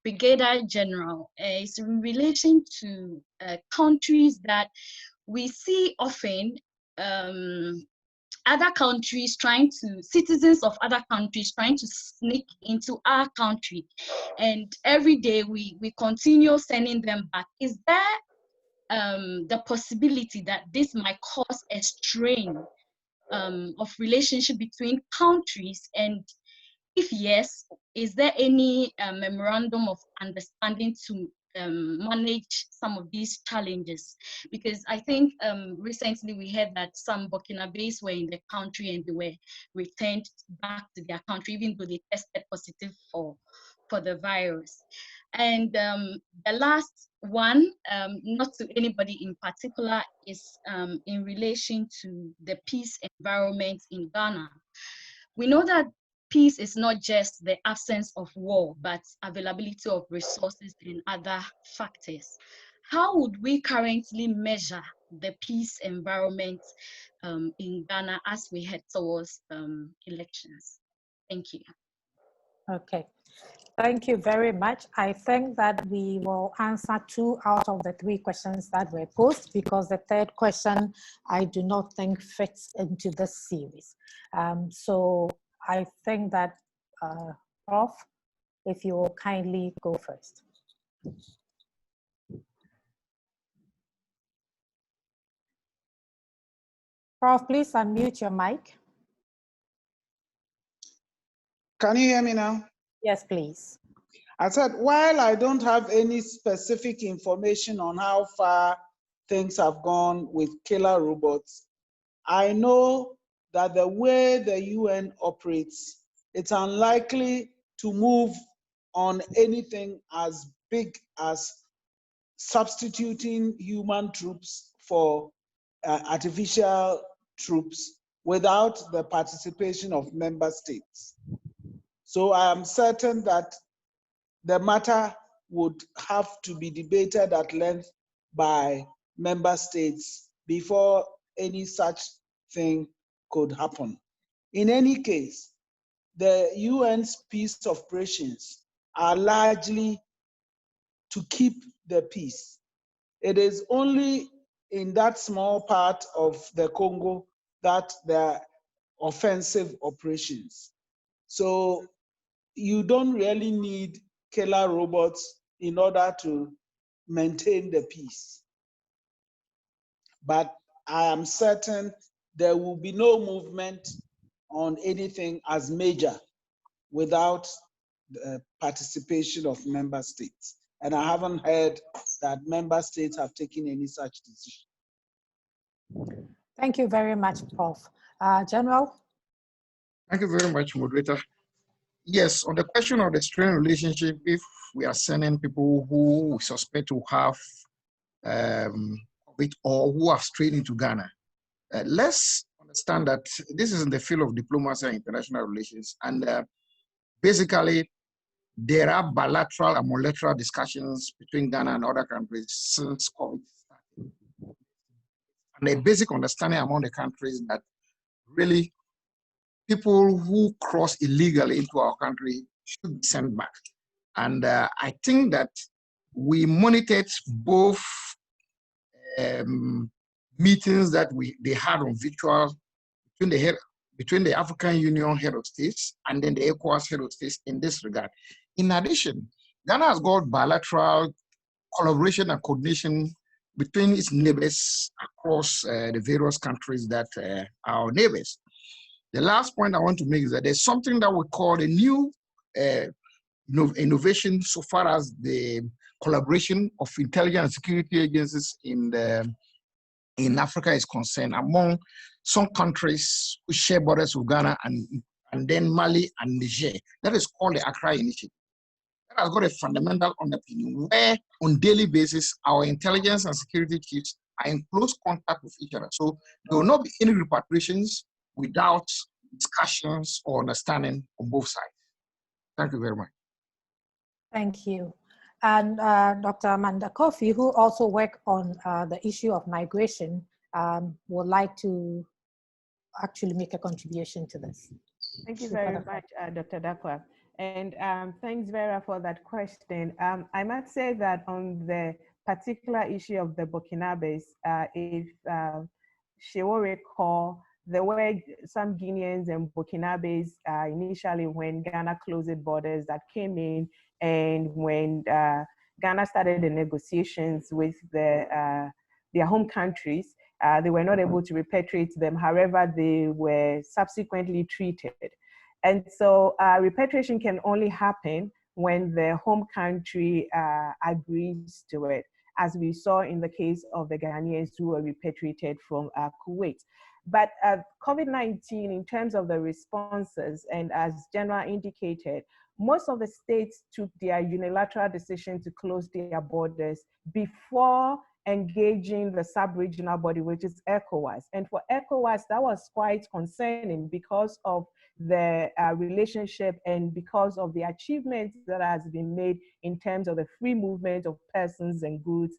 Brigadier General. It's in relation to countries that we see often other countries citizens of other countries trying to sneak into our country. And every day we continue sending them back. Is there the possibility that this might cause a strain of relationship between countries? And if yes, is there any memorandum of understanding to manage some of these challenges? Because I think recently we heard that some Burkinabés were in the country and they were returned back to their country, even though they tested positive for the virus. And the last one, not to anybody in particular, is in relation to the peace environment in Ghana. We know that peace is not just the absence of war, but availability of resources and other factors. How would we currently measure the peace environment in Ghana as we head towards elections? Thank you. Okay. Thank you very much. I think that we will answer 2 out of the 3 questions that were posed, because the third question I do not think fits into this series. So I think that, Prof, if you will kindly go first. Prof, please unmute your mic. Can you hear me now? Yes, please. I said, while I don't have any specific information on how far things have gone with killer robots, I know that the way the UN operates, it's unlikely to move on anything as big as substituting human troops for artificial troops without the participation of member states. So I am certain that the matter would have to be debated at length by member states before any such thing could happen. In any case, the UN's peace operations are largely to keep the peace. It is only in that small part of the Congo that there are offensive operations. So you don't really need killer robots in order to maintain the peace. But I am certain there will be no movement on anything as major without the participation of member states. And I haven't heard that member states have taken any such decision. Thank you very much, Prof. General? Thank you very much, moderator. Yes, on the question of the strain relationship, if we are sending people who we suspect to have COVID or who have strayed into Ghana, let's understand that this is in the field of diplomacy and international relations. And basically, there are bilateral and multilateral discussions between Ghana and other countries since COVID started. And a basic understanding among the countries that really people who cross illegally into our country should be sent back. And I think that we monitored both meetings that they had on virtual between the African Union head of states and then the ECOWAS head of states in this regard. In addition, Ghana has got bilateral collaboration and coordination between its neighbors across the various countries that are our neighbors. The last point I want to make is that there's something that we call a new innovation so far as the collaboration of intelligence and security agencies in Africa is concerned among some countries who share borders with Ghana and then Mali and Niger. That is called the Accra Initiative. That has got a fundamental underpinning where on daily basis, our intelligence and security chiefs are in close contact with each other. So there will not be any repatriations without discussions or understanding on both sides. Thank you very much. Thank you. And Dr. Amanda Kofi, who also worked on the issue of migration, would like to actually make a contribution to this. Thank you very much, Dr. Darkwa. And thanks, Vera, for that question. I must say that on the particular issue of the Burkinabes, if she will recall, there were some Guineans and Burkinabes initially when Ghana closed its borders that came in, and when Ghana started the negotiations with their home countries, they were not able to repatriate them. However, they were subsequently treated. And so repatriation can only happen when the home country agrees to it, as we saw in the case of the Ghanaians who were repatriated from Kuwait. But COVID-19, in terms of the responses, and as General indicated, most of the states took their unilateral decision to close their borders before engaging the sub-regional body, which is ECOWAS. And for ECOWAS, that was quite concerning because of the relationship and because of the achievements that has been made in terms of the free movement of persons and goods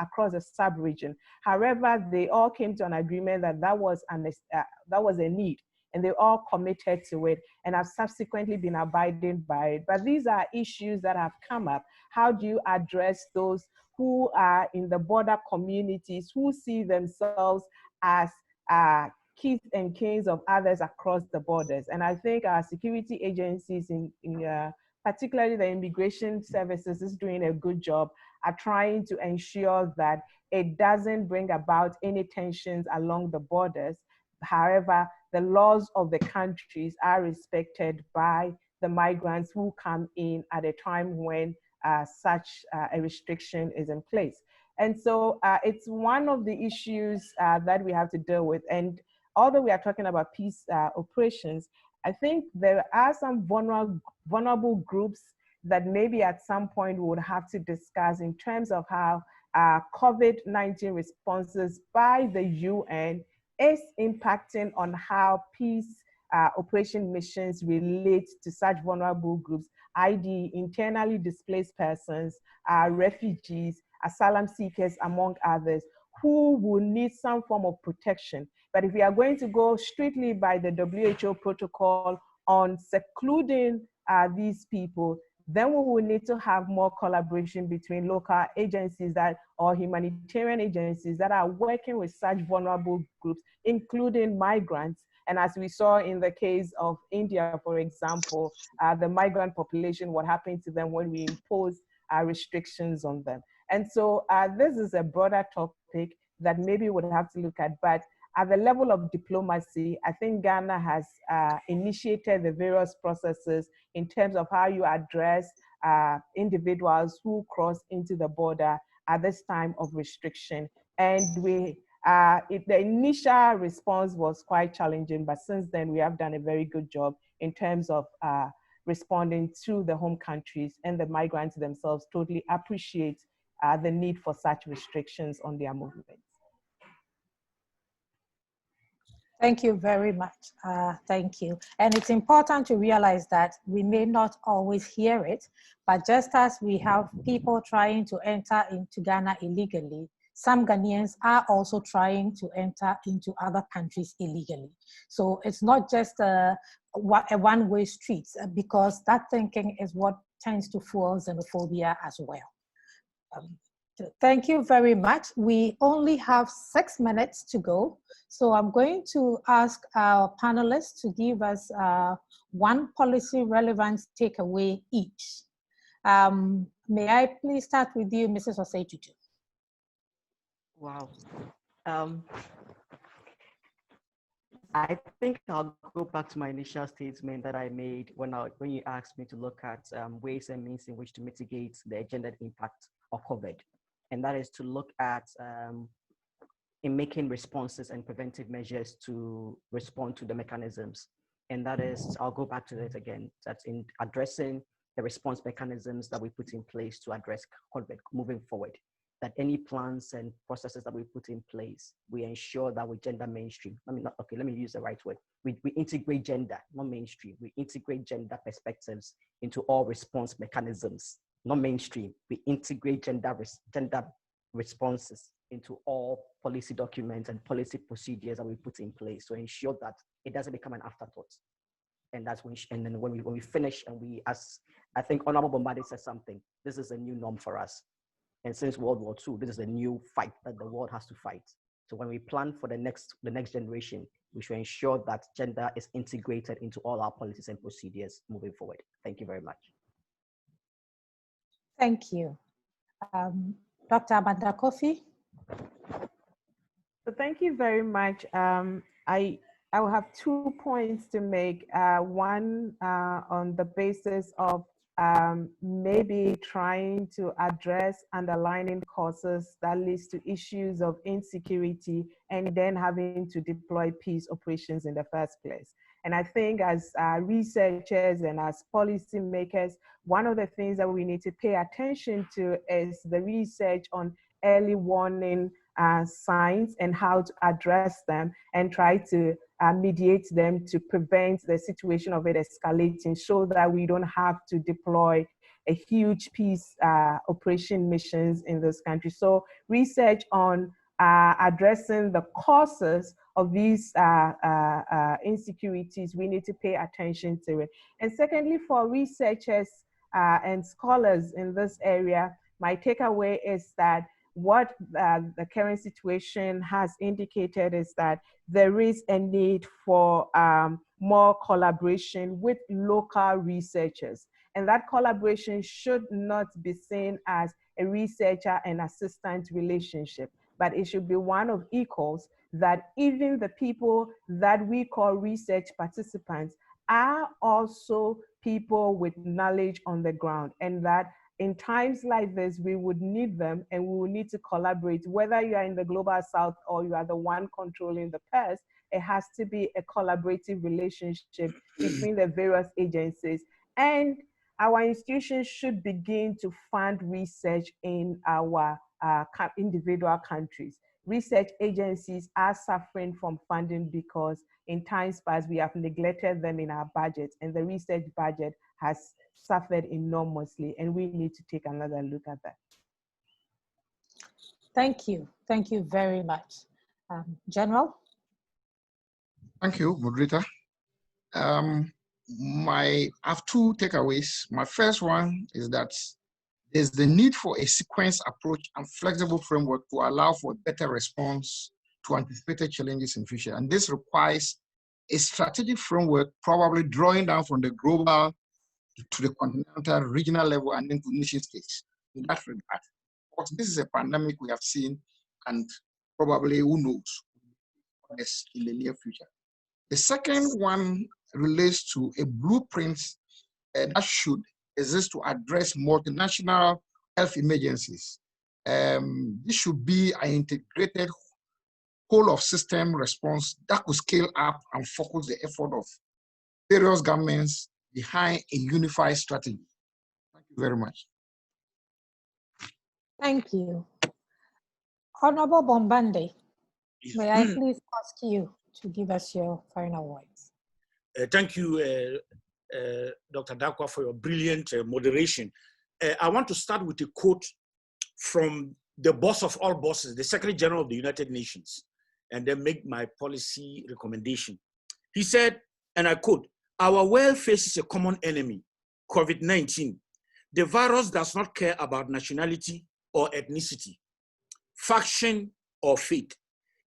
across the sub-region. However, they all came to an agreement that that was a need, and they all committed to it and have subsequently been abiding by it. But these are issues that have come up. How do you address those who are in the border communities, who see themselves as kids and kings of others across the borders? And I think our security agencies, particularly the immigration services, is doing a good job at trying to ensure that it doesn't bring about any tensions along the borders. However, the laws of the countries are respected by the migrants who come in at a time when such a restriction is in place. And so it's one of the issues that we have to deal with. And although we are talking about peace operations, I think there are some vulnerable groups that maybe at some point we would have to discuss in terms of how COVID-19 responses by the UN is impacting on how peace operation missions relate to such vulnerable groups, i.e. internally displaced persons, refugees, asylum seekers, among others, who will need some form of protection. But if we are going to go strictly by the WHO protocol on secluding these people, then we will need to have more collaboration between local agencies or humanitarian agencies that are working with such vulnerable groups, including migrants. And as we saw in the case of India, for example, the migrant population, what happened to them when we imposed restrictions on them. And so this is a broader topic that maybe we'll have to look at, but at the level of diplomacy, I think Ghana has initiated the various processes in terms of how you address individuals who cross into the border at this time of restriction. And the initial response was quite challenging, but since then we have done a very good job in terms of responding to the home countries, and the migrants themselves totally appreciate the need for such restrictions on their movements. Thank you very much. Thank you. And it's important to realize that we may not always hear it, but just as we have people trying to enter into Ghana illegally, some Ghanaians are also trying to enter into other countries illegally. So it's not just a one-way street, because that thinking is what tends to fuel xenophobia as well. Thank you very much. We only have 6 minutes to go. So I'm going to ask our panelists to give us one policy relevant takeaway each. May I please start with you, Mrs. Osei-Tutu? Wow. I think I'll go back to my initial statement that I made when you asked me to look at ways and means in which to mitigate the gendered impact of COVID. And that is to look at in making responses and preventive measures to respond to the mechanisms. And that is, I'll go back to that again, that's in addressing the response mechanisms that we put in place to address COVID moving forward. That any plans and processes that we put in place, we ensure that we gender mainstream. Let me use the right word. We integrate gender, not mainstream. We integrate gender perspectives into all response mechanisms, not mainstream. We integrate gender responses into all policy documents and policy procedures that we put in place to ensure that it doesn't become an afterthought. And that's when, and then when we finish, and we, as I think Honorable Bombande said something, this is a new norm for us. And since World War II, this is a new fight that the world has to fight. So when we plan for the next generation, we should ensure that gender is integrated into all our policies and procedures moving forward. Thank you very much. Thank you. Dr. Amanda Kofi? So thank you very much. I will have 2 points to make. One on the basis of maybe trying to address underlying causes that leads to issues of insecurity, and then having to deploy peace operations in the first place. And I think as researchers and as policymakers, one of the things that we need to pay attention to is the research on early warning signs and how to address them and try to mediate them to prevent the situation of it escalating, so that we don't have to deploy a huge peace operation missions in this country. So research on addressing the causes of these insecurities, we need to pay attention to it. And secondly, for researchers and scholars in this area, my takeaway is that what the current situation has indicated is that there is a need for more collaboration with local researchers. And that collaboration should not be seen as a researcher and assistant relationship, but it should be one of equals, that even the people that we call research participants are also people with knowledge on the ground, and that in times like this, we would need them, and we will need to collaborate. Whether you are in the global south or you are the one controlling the purse, it has to be a collaborative relationship between the various agencies. And our institutions should begin to fund research in our individual countries. Research agencies are suffering from funding because in times past we have neglected them in our budget, and the research budget has suffered enormously, and we need to take another look at that. Thank you. Thank you very much. General? Thank you, moderator. I have 2 takeaways. My first one is that there's the need for a sequence approach and flexible framework to allow for a better response to anticipated challenges in future. And this requires a strategic framework, probably drawing down from the global to the continental, regional level, and then to nation states in that regard. Because this is a pandemic we have seen, and probably, who knows, in the near future. The second one relates to a blueprint that should exist to address multinational health emergencies. This should be an integrated whole of system response that could scale up and focus the effort of various governments behind a unified strategy. Thank you very much. Thank you. Honorable Bombande, may I please ask you to give us your final words? Thank you, Dr. Darkwa, for your brilliant moderation. I want to start with a quote from the boss of all bosses, the Secretary General of the United Nations, and then make my policy recommendation. He said, and I quote, "Our world faces a common enemy, COVID-19. The virus does not care about nationality or ethnicity, faction or faith.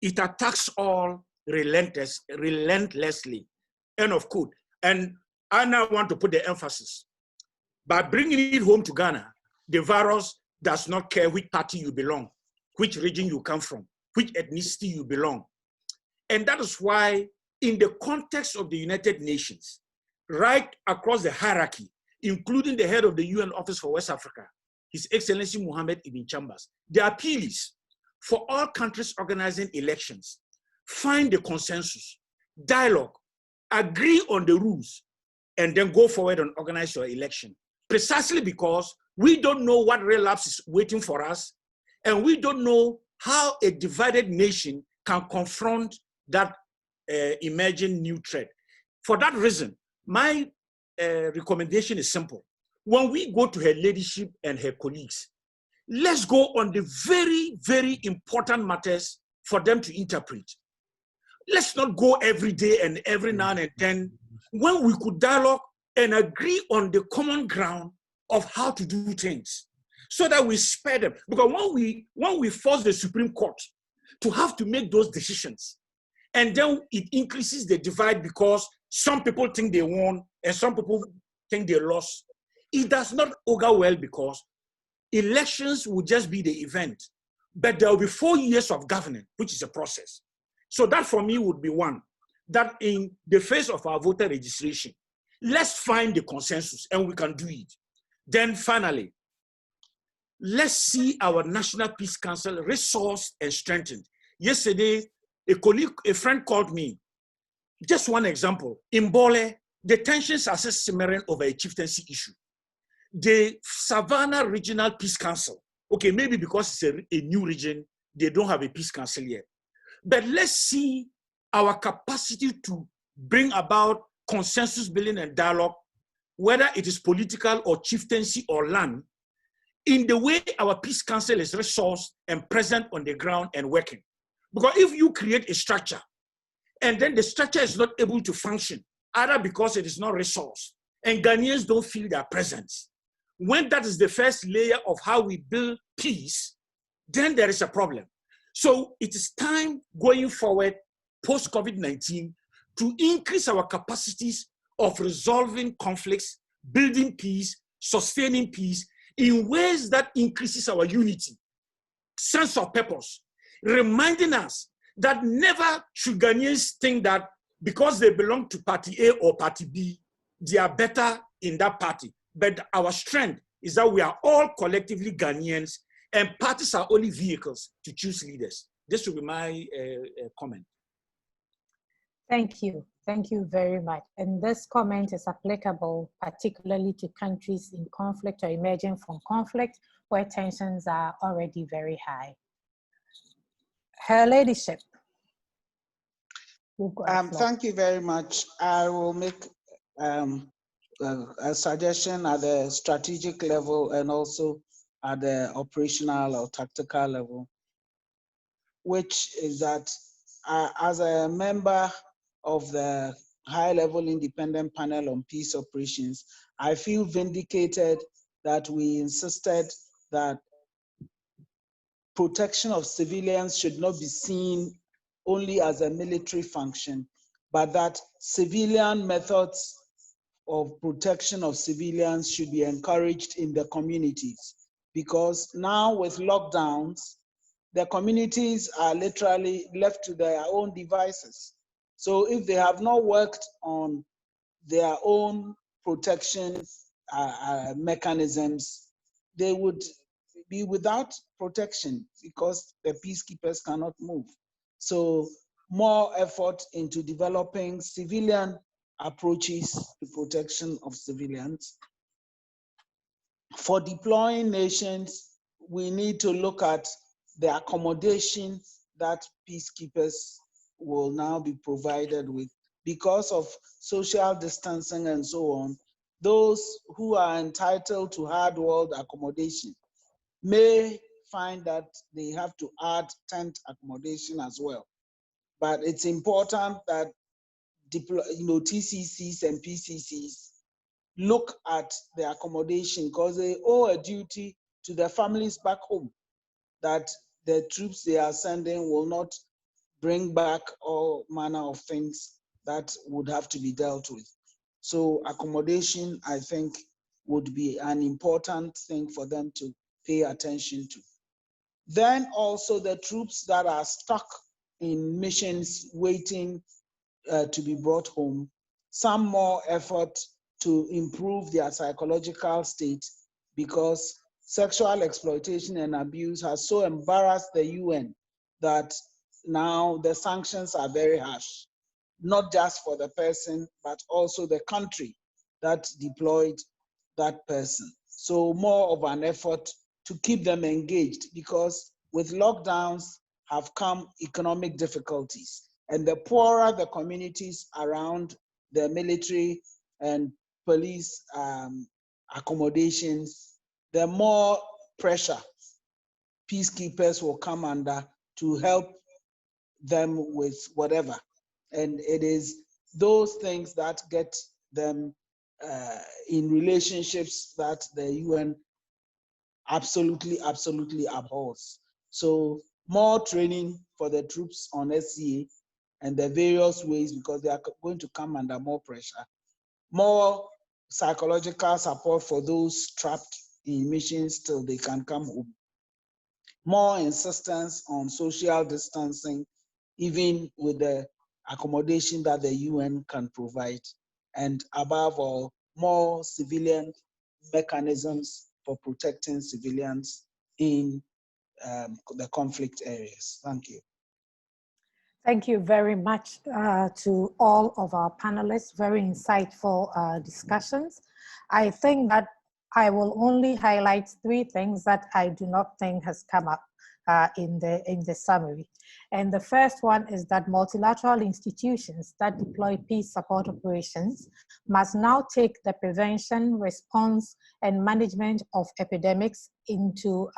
It attacks all relentlessly." End of quote. And I now want to put the emphasis. By bringing it home to Ghana, the virus does not care which party you belong, which region you come from, which ethnicity you belong. And that is why, in the context of the United Nations, right across the hierarchy, including the head of the UN Office for West Africa, His Excellency Mohammed Ibn Chambers, the appeal is for all countries organizing elections, find the consensus, dialogue, agree on the rules, and then go forward and organize your election. Precisely because we don't know what relapse is waiting for us, and we don't know how a divided nation can confront that emerging new threat. For that reason, my recommendation is simple. When we go to her ladyship and her colleagues, let's go on the very, very important matters for them to interpret. Let's not go every day and every now and then, when we could dialogue and agree on the common ground of how to do things, so that we spare them. Because when we force the Supreme Court to have to make those decisions, and then it increases the divide because some people think they won and some people think they lost, it does not augur well, because elections will just be the event, but there will be 4 years of governance, which is a process. So that for me would be one, that in the face of our voter registration, let's find the consensus and we can do it. Then finally, let's see our National Peace Council resourced and strengthened. Yesterday, a friend called me. Just one example, in Bole, the tensions are still simmering over a chieftaincy issue. The Savannah Regional Peace Council, okay, maybe because it's a new region, they don't have a peace council yet. But let's see our capacity to bring about consensus building and dialogue, whether it is political or chieftaincy or land, in the way our peace council is resourced and present on the ground and working. Because if you create a structure and then the structure is not able to function, either because it is not resourced and Ghanaians don't feel their presence, when that is the first layer of how we build peace, then there is a problem. So it is time going forward, post-COVID-19, to increase our capacities of resolving conflicts, building peace, sustaining peace in ways that increases our unity, sense of purpose, reminding us that never should Ghanaians think that because they belong to party A or party B, they are better in that party. But our strength is that we are all collectively Ghanaians, and parties are only vehicles to choose leaders. This will be my comment. Thank you. Thank you very much. And this comment is applicable particularly to countries in conflict or emerging from conflict, where tensions are already very high. Her Ladyship. Thank you very much. I will make a suggestion at the strategic level and also at the operational or tactical level, which is that as a member of the high-level independent panel on peace operations, I feel vindicated that we insisted that protection of civilians should not be seen only as a military function, but that civilian methods of protection of civilians should be encouraged in the communities. Because now with lockdowns, the communities are literally left to their own devices. So if they have not worked on their own protection mechanisms, they would be without protection because the peacekeepers cannot move. So more effort into developing civilian approaches to protection of civilians. For deploying nations, we need to look at the accommodation that peacekeepers will now be provided with. Because of social distancing and so on, those who are entitled to hard-world accommodation may find that they have to add tent accommodation as well. But it's important that TCCs and PCCs look at the accommodation because they owe a duty to their families back home that the troops they are sending will not bring back all manner of things that would have to be dealt with. So accommodation, I think, would be an important thing for them to pay attention to. Then also the troops that are stuck in missions waiting to be brought home, some more effort to improve their psychological state because sexual exploitation and abuse has so embarrassed the UN that now the sanctions are very harsh, not just for the person, but also the country that deployed that person. So more of an effort to keep them engaged because with lockdowns have come economic difficulties. And the poorer the communities around the military and police accommodations, the more pressure peacekeepers will come under to help them with whatever. And it is those things that get them in relationships that the UN absolutely abhors. So more training for the troops on SCA and the various ways because they are going to come under more pressure. More psychological support for those trapped in missions till they can come home. More insistence on social distancing, even with the accommodation that the UN can provide. And above all, more civilian mechanisms for protecting civilians in the conflict areas. Thank you. Thank you very much to all of our panelists. Very insightful discussions. I think that I will only highlight 3 things that I do not think has come up in the summary. And the first one is that multilateral institutions that deploy peace support operations must now take the prevention, response, and management of epidemics into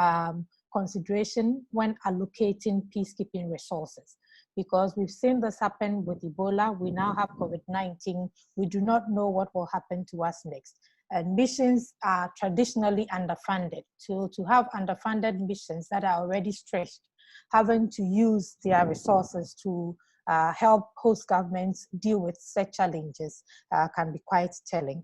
consideration when allocating peacekeeping resources. Because we've seen this happen with Ebola, we now have COVID-19, we do not know what will happen to us next. And missions are traditionally underfunded. So to have underfunded missions that are already stretched, having to use their resources to help host governments deal with such challenges can be quite telling.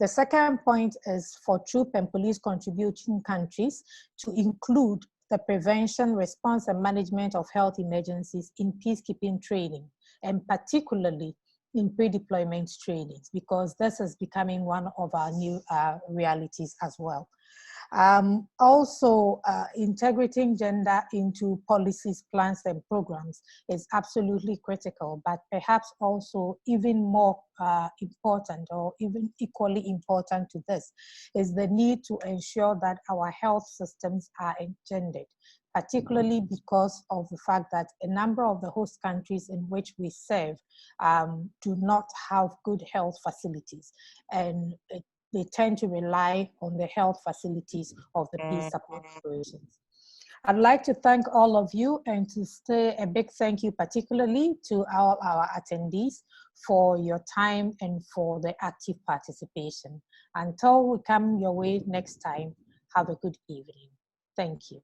The second point is for troop and police contributing countries to include the prevention, response, and management of health emergencies in peacekeeping training, and particularly in pre-deployment trainings, because this is becoming one of our new realities as well. Also, integrating gender into policies, plans, and programs is absolutely critical, but perhaps also even more important, or even equally important to this, is the need to ensure that our health systems are engendered, particularly because of the fact that a number of the host countries in which we serve do not have good health facilities, and they tend to rely on the health facilities of the peace support operations. I'd like to thank all of you and to say a big thank you particularly to all our attendees for your time and for the active participation. Until we come your way next time, have a good evening. Thank you.